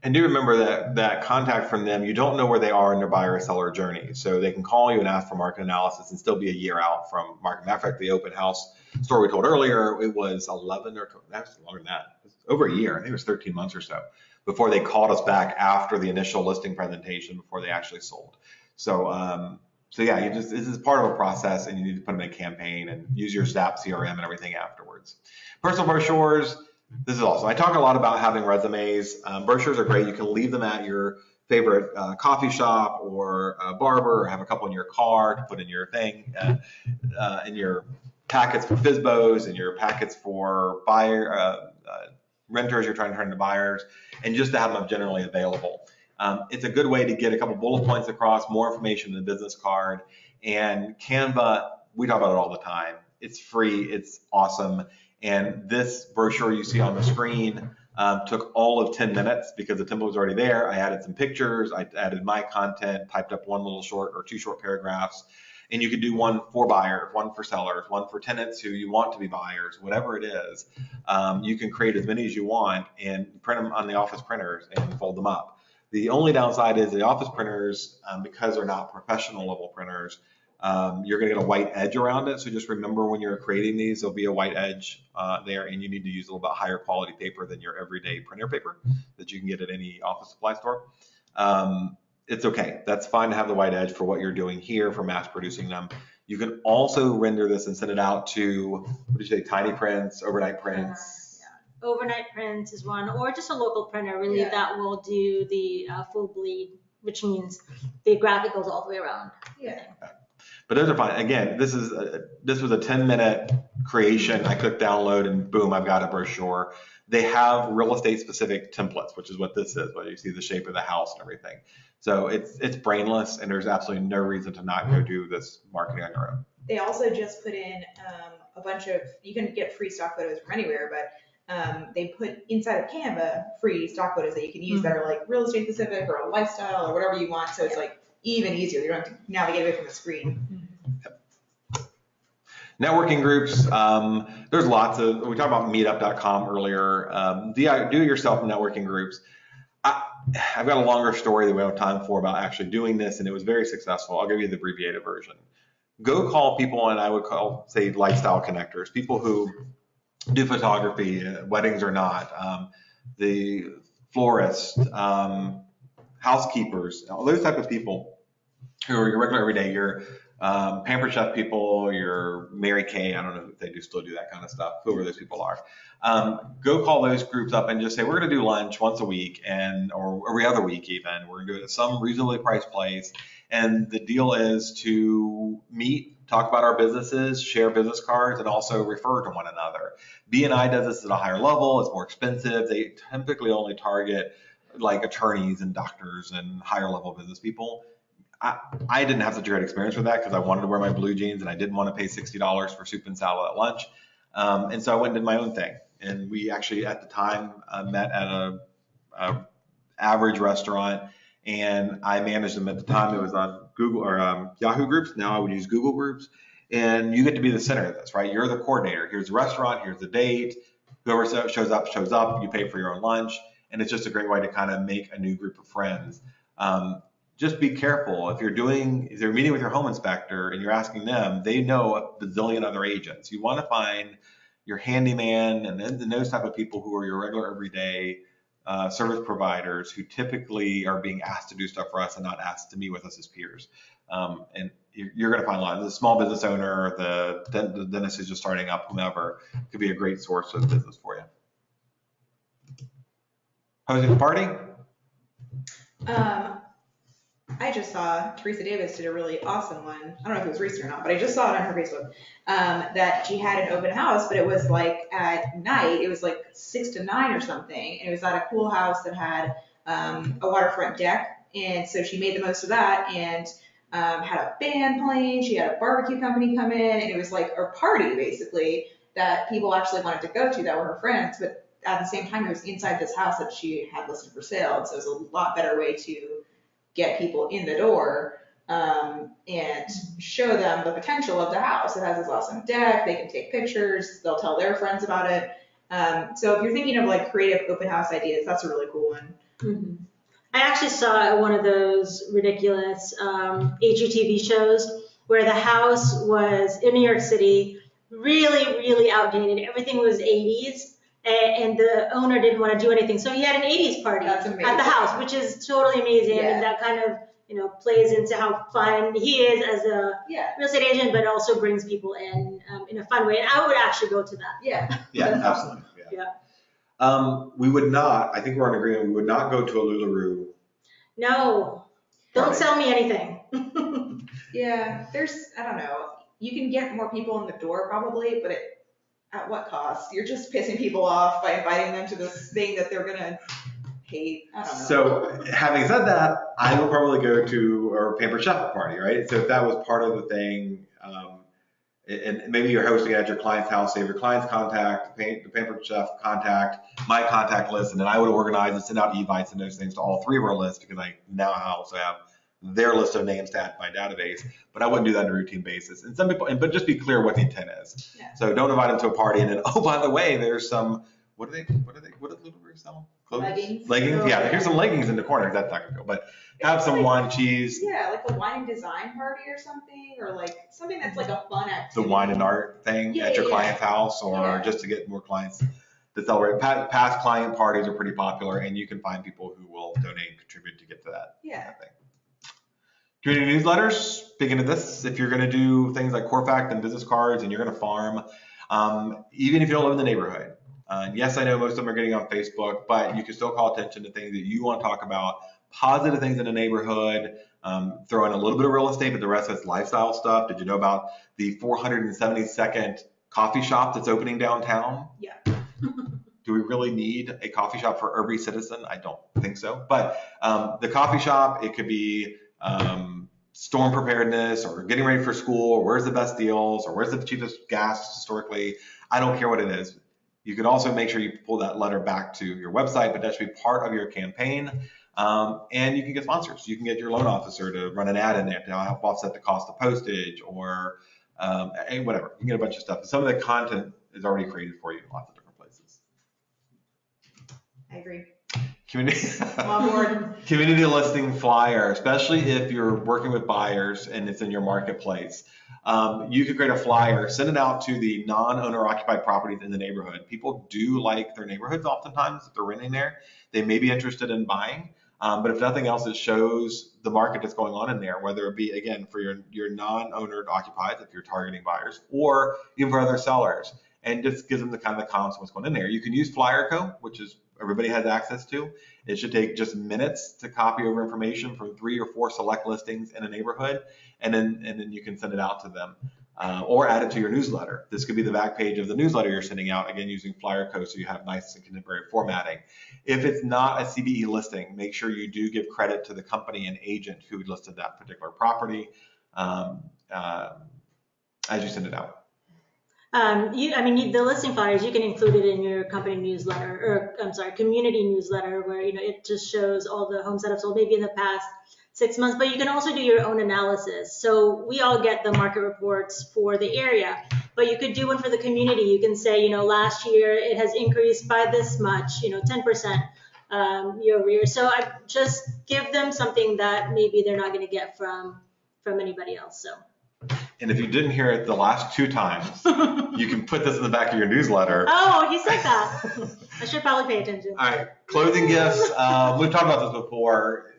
And do remember that contact from them, you don't know where they are in their buyer or seller journey. So they can call you and ask for market analysis and still be a year out from market. Matter of fact, the open house story we told earlier, it was 11 or that's longer than that. It was over a year. I think it was 13 months or so before they called us back after the initial listing presentation before they actually sold. So, yeah, this is part of a process, and you need to put them in a campaign and use your SAP CRM and everything afterwards. Personal brochures. This is awesome. I talk a lot about having resumes. Brochures are great. You can leave them at your favorite coffee shop or barber, or have a couple in your car to put in your thing, in your packets for FSBOs and your packets for renters you're trying to turn into buyers, and just to have them generally available. It's a good way to get a couple bullet points across, more information in the business card. And Canva, we talk about it all the time. It's free. It's awesome. And this brochure you see on the screen took all of 10 minutes because the template was already there. I added some pictures. I added my content, typed up one little short or 2 short paragraphs. And you could do one for buyers, one for sellers, one for tenants who you want to be buyers, whatever it is. You can create as many as you want and print them on the office printers and fold them up. The only downside is the office printers, because they're not professional level printers, you're going to get a white edge around it. So just remember when you're creating these, there'll be a white edge there, and you need to use a little bit higher quality paper than your everyday printer paper that you can get at any office supply store. It's okay. That's fine to have the white edge for what you're doing here for mass producing them. You can also render this and send it out to, what did you say, tiny prints, overnight prints. Overnight prints is one, or just a local printer really that will do the full bleed, which means the graphic goes all the way around. Yeah. But those are fine. Again, this was a 10-minute creation. I click download and boom, I've got a brochure. They have real estate specific templates, which is what this is, where you see the shape of the house and everything. So it's brainless, and there's absolutely no reason to not go do this marketing on your own. They also just put in a bunch of, you can get free stock photos from anywhere, but they put inside of Canva free stock photos that you can use that are like real estate specific or a lifestyle or whatever you want. So it's like even easier. You don't have to navigate away from the screen. Networking groups, there's lots of, we talked about meetup.com earlier, do-it-yourself networking groups. I've got a longer story that we don't have time for about actually doing this, and it was very successful. I'll give you the abbreviated version. Go call people, and I would call, say, lifestyle connectors, people who do photography, weddings or not, the florist, housekeepers, all those type of people who are your regular everyday, your Pampered Chef people, your Mary Kay, I don't know if they still do that kind of stuff, whoever those people are. Go call those groups up and just say, we're going to do lunch once a week or every other week even. We're going to do it at some reasonably priced place. And the deal is to meet, talk about our businesses, share business cards, and also refer to one another. B&I does this at a higher level. It's more expensive. They typically only target like attorneys and doctors and higher level business people. I didn't have such a great experience with that because I wanted to wear my blue jeans and I didn't want to pay $60 for soup and salad at lunch. And so I went and did my own thing. And we actually at the time met at a average restaurant, and I managed them at the time. It was on Google or Yahoo groups. Now I would use Google groups. And you get to be the center of this, right? You're the coordinator. Here's the restaurant. Here's the date. Whoever shows up, shows up. You pay for your own lunch. And it's just a great way to kind of make a new group of friends. Just be careful. If you're meeting with your home inspector and you're asking them, they know a bazillion other agents. You want to find your handyman and those type of people who are your regular everyday service providers who typically are being asked to do stuff for us and not asked to meet with us as peers. And you're going to find a lot. The small business owner, the dentist who's just starting up, whomever, could be a great source of business for you. Hosting a party? I just saw Teresa Davis did a really awesome one. I don't know if it was recent or not, but I just saw it on her Facebook, that she had an open house, but it was like at night, it was like 6 to 9 or something. And it was at a cool house that had a waterfront deck. And so she made the most of that and had a band playing. She had a barbecue company come in, and it was like a party basically that people actually wanted to go to that were her friends. But at the same time, it was inside this house that she had listed for sale. And so it was a lot better way to get people in the door and show them the potential of the house. It has this awesome deck. They can take pictures. They'll tell their friends about it. So if you're thinking of like creative open house ideas, that's a really cool one. Mm-hmm. I actually saw one of those ridiculous HGTV shows where the house was in New York City, really, really outdated. Everything was 80s. And the owner didn't want to do anything. So he had an 80s party at the house, which is totally amazing. Yeah. I mean, that kind of, plays into how fun he is as a real estate agent, but also brings people in a fun way. And I would actually go to that. Yeah. Yeah, absolutely. Yeah. We would not, I think we're in agreement, we would not go to a LuLaRoe. No. Don't sell me anything. Yeah, I don't know. You can get more people in the door probably, but at what cost? You're just pissing people off by inviting them to this thing that they're going to hate. I don't know. So having said that, I would probably go to a Pampered Chef party, right? So if that was part of the thing, and maybe you're hosting it at your client's house, save your client's contact, the Pampered Chef contact, my contact list, and then I would organize and send out invites and those things to all 3 of our lists because I now also have their list of names to add to my database, but I wouldn't do that on a routine basis. And some people, but just be clear what the intent is. Yeah. So don't invite them to a party and then, oh, by the way, there's some, what does LuLaRoe sell? Leggings. Leggings? Yeah, here's some leggings in the corner. That's not gonna go, but have some wine and cheese. Yeah, like a wine and design party or something, or like something that's like a fun activity. The wine and art thing at your client's house, or just to get more clients to celebrate. Past client parties are pretty popular, and you can find people who will donate and contribute to get to that. Yeah. Thing. Community newsletters, speaking of this, if you're going to do things like Corfact and business cards and you're going to farm, even if you don't live in the neighborhood. Yes, I know most of them are getting on Facebook, but you can still call attention to things that you want to talk about, positive things in the neighborhood, throw in a little bit of real estate, but the rest of it's lifestyle stuff. Did you know about the 472nd coffee shop that's opening downtown? Yeah. Do we really need a coffee shop for every citizen? I don't think so. But the coffee shop, it could be storm preparedness or getting ready for school, or where's the best deals, or where's the cheapest gas historically. I don't care what it is. You could also make sure you pull that letter back to your website, but that should be part of your campaign. And you can get sponsors. You can get your loan officer to run an ad in there to help offset the cost of postage or whatever. You can get a bunch of stuff. Some of the content is already created for you in lots of different places. I agree. Community listing flyer, especially if you're working with buyers and it's in your marketplace. You could create a flyer, send it out to the non-owner occupied properties in the neighborhood. People do like their neighborhoods oftentimes if they're renting there. They may be interested in buying, but if nothing else, it shows the market that's going on in there, whether it be, again, for your non-owner occupied, if you're targeting buyers, or even for other sellers, and just gives them the kind of comments of what's going in there. You can use FlyerCo, which is everybody has access to. It should take just minutes to copy over information from 3 or 4 select listings in a neighborhood, and then you can send it out to them or add it to your newsletter. This could be the back page of the newsletter you're sending out, again, using FlyerCo, so you have nice and contemporary formatting. If it's not a CBE listing, make sure you do give credit to the company and agent who listed that particular property as you send it out. The listing flyers, you can include it in your company newsletter, community newsletter, where, it just shows all the homes that have sold maybe in the past 6 months, but you can also do your own analysis. So we all get the market reports for the area, but you could do one for the community. You can say, last year it has increased by this much, 10% year over year. So I just give them something that maybe they're not going to get from anybody else. So. And if you didn't hear it the last 2 times, you can put this in the back of your newsletter. Oh, he said that. I should probably pay attention. All right, closing gifts. We've talked about this before.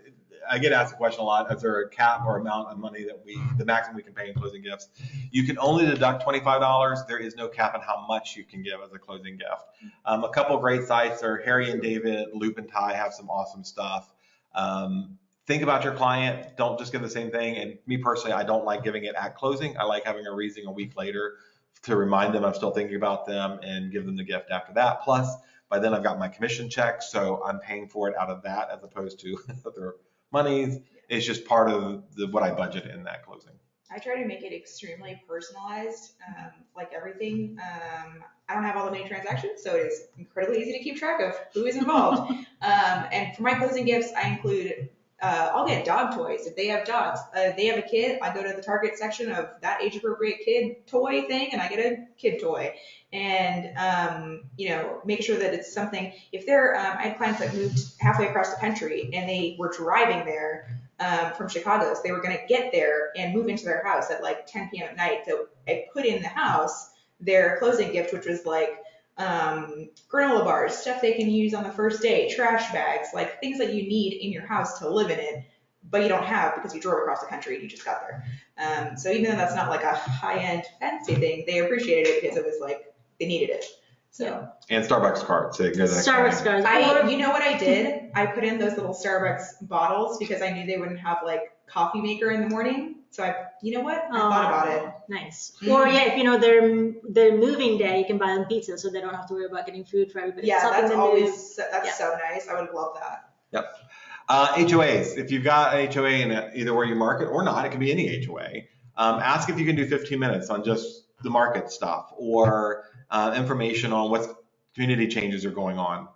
I get asked the question a lot: is there a cap or amount of money that the maximum we can pay in closing gifts? You can only deduct $25. There is no cap on how much you can give as a closing gift. A couple great sites are Harry and David, Loop and Tie have some awesome stuff. Think about your client. Don't just give the same thing. And me personally, I don't like giving it at closing. I like having a reason a week later to remind them I'm still thinking about them and give them the gift after that. Plus, by then I've got my commission check, so I'm paying for it out of that as opposed to other monies. It's just part of what I budget in that closing. I try to make it extremely personalized, like everything. I don't have all the many transactions, so it is incredibly easy to keep track of who is involved. And for my closing gifts, I include, I'll get dog toys. If they have dogs, they have a kid, I go to the Target section of that age appropriate kid toy thing and I get a kid toy. And, make sure that it's something, if they're, I had clients that moved halfway across the country and they were driving there from Chicago. So they were going to get there and move into their house at like 10 p.m. at night. So I put in the house their closing gift, which was like granola bars, stuff they can use on the first day, trash bags, like things that you need in your house to live in it, but you don't have because you drove across the country and you just got there. So even though that's not like a high-end fancy thing, they appreciated it because it was like they needed it. So and Starbucks cards. So Starbucks cards. You know what I did? I put in those little Starbucks bottles because I knew they wouldn't have like coffee maker in the morning. So I thought about it. Nice. Or if their moving day, you can buy them pizza so they don't have to worry about getting food for everybody. Yeah, that's so nice. I would love that. Yep. HOAs. If you've got an HOA in either where you market or not, it can be any HOA. Ask if you can do 15 minutes on just the market stuff or information on what community changes are going on,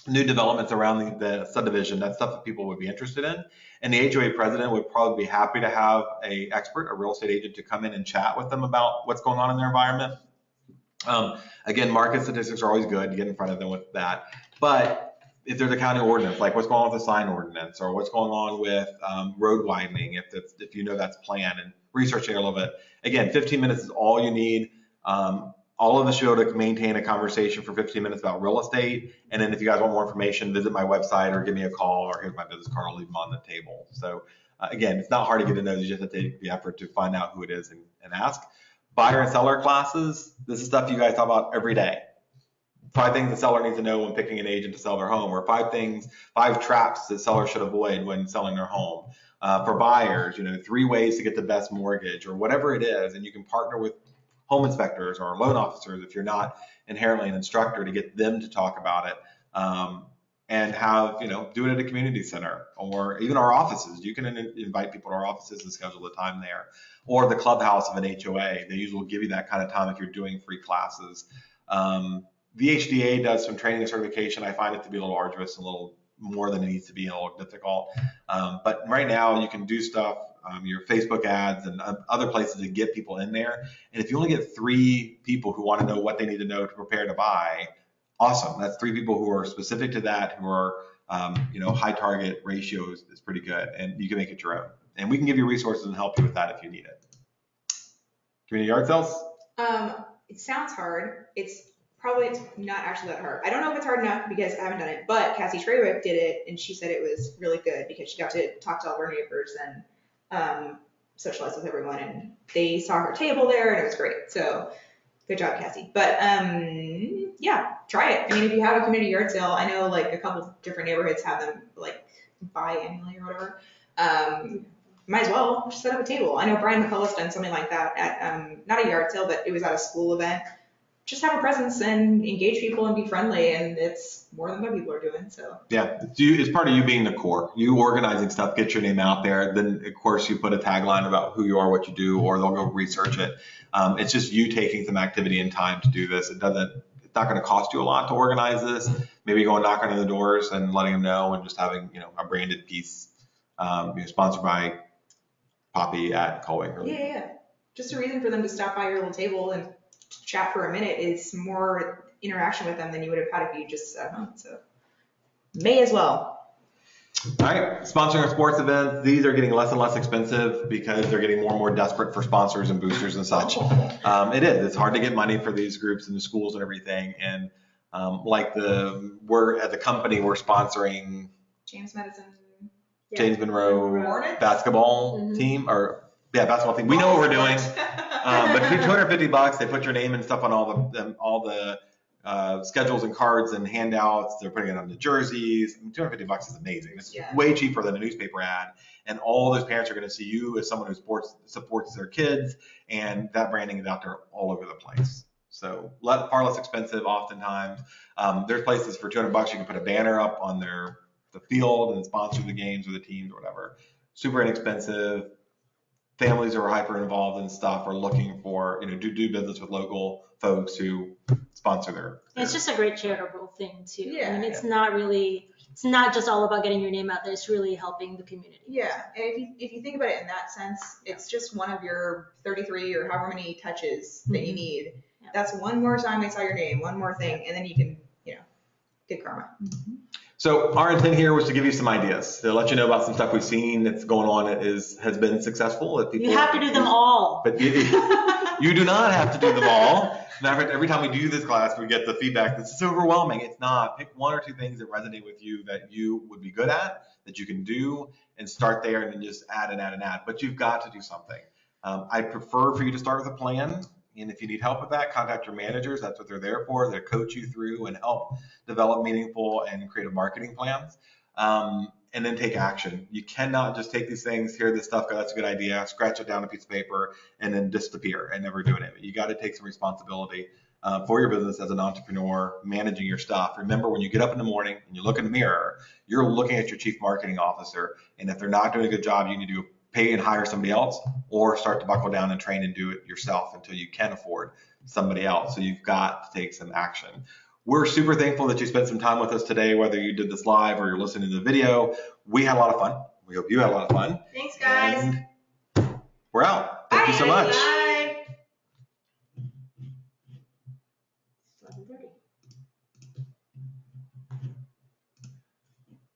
new developments around the subdivision. That's stuff that people would be interested in. And the HOA president would probably be happy to have an expert, a real estate agent, to come in and chat with them about what's going on in their environment. Again, market statistics are always good to get in front of them with that. But if there's a county ordinance, like what's going on with the sign ordinance or what's going on with road widening, if that's planned, and researching a little bit. Again, 15 minutes is all you need. All of us should be able to maintain a conversation for 15 minutes about real estate. And then if you guys want more information, visit my website or give me a call or here's my business card. I'll leave them on the table. So again, it's not hard to get to know. You just have to take the effort to find out who it is and ask. Buyer and seller classes. This is stuff you guys talk about every day. 5 things the seller needs to know when picking an agent to sell their home, or 5 traps that sellers should avoid when selling their home. For buyers, 3 ways to get the best mortgage or whatever it is. And you can partner with home inspectors or loan officers if you're not inherently an instructor to get them to talk about it, and have, do it at a community center or even our offices. You can invite people to our offices and schedule the time there, or the clubhouse of an HOA. They usually will give you that kind of time if you're doing free classes. The HDA does some training and certification. I find it to be a little arduous, a little more than it needs to be, and a little difficult. But right now you can do stuff, your Facebook ads and other places to get people in there. And if you only get 3 people who want to know what they need to know to prepare to buy, awesome. That's 3 people who are specific to that, who are, high target ratios is pretty good, and you can make it your own. And we can give you resources and help you with that if you need it. Community yard sales? It sounds hard. It's not actually that hard. I don't know if it's hard enough because I haven't done it, but Cassie Treywick did it and she said it was really good because she got to talk to all of her neighbors and socialize with everyone, and they saw her table there and it was great. So good job, Cassie. But yeah, try it. I mean, if you have a community yard sale, I know like a couple of different neighborhoods have them like biannually or whatever. Might as well just set up a table. I know Brian McCullough's done something like that at not a yard sale, but it was at a school event. Just have a presence and engage people and be friendly, and it's more than what people are doing. So yeah, it's part of you being the core, you organizing stuff, get your name out there. Then of course you put a tagline about who you are, what you do, or they'll go research it. It's just you taking some activity and time to do this. It's not going to cost you a lot to organize this. Maybe going knocking on the doors and letting them know, and just having a branded piece, sponsored by Poppy at Coldwell. Yeah. Just a reason for them to stop by your little table and chat for a minute is more interaction with them than you would have had if you just sat home. So may as well. All right, sponsoring sports events. These are getting less and less expensive because they're getting more and more desperate for sponsors and boosters and such. It is. It's hard to get money for these groups and the schools and everything. And we're as a company, we're sponsoring James Madison. James Monroe Hornets? basketball team basketball team. We know what we're doing. But for $250, they put your name and stuff on all the schedules and cards and handouts. They're putting it on the jerseys. I mean, $250 is amazing. It's way cheaper than a newspaper ad. And all those parents are going to see you as someone who supports their kids, and that branding is out there all over the place. So far less expensive oftentimes. There's places for $200 you can put a banner up on the field and sponsor the games or the teams or whatever. Super inexpensive. Families who are hyper involved in stuff are looking for, do business with local folks who sponsor their It's just a great charitable thing too. Yeah. I mean, it's not just all about getting your name out there. It's really helping the community. Yeah, and if you think about it in that sense, it's just one of your 33 or however many touches that you need. Yeah. That's one more time they saw your name, one more thing, and then you can, get karma. So our intent here was to give you some ideas, to let you know about some stuff we've seen that's going on that has been successful. That people You have to do them all. But you do not have to do them all. Matter of fact, every time we do this class, we get the feedback that's so overwhelming. It's not. Pick one or two things that resonate with you that you would be good at, that you can do, and start there and then just add and add and add. But you've got to do something. I prefer for you to start with a plan. And if you need help with that, contact your managers. That's what they're there for. They coach you through and help develop meaningful and creative marketing plans. And then take action. You cannot just take these things, hear this stuff, go, that's a good idea, scratch it down on a piece of paper, and then disappear and never do anything. You got to take some responsibility for your business as an entrepreneur, managing your stuff. Remember, when you get up in the morning and you look in the mirror, you're looking at your chief marketing officer. And if they're not doing a good job, you need to pay and hire somebody else, or start to buckle down and train and do it yourself until you can afford somebody else. So you've got to take some action. We're super thankful that you spent some time with us today, whether you did this live or you're listening to the video. We had a lot of fun. We hope you had a lot of fun. Thanks, guys. And we're out. Thank you so much. Bye.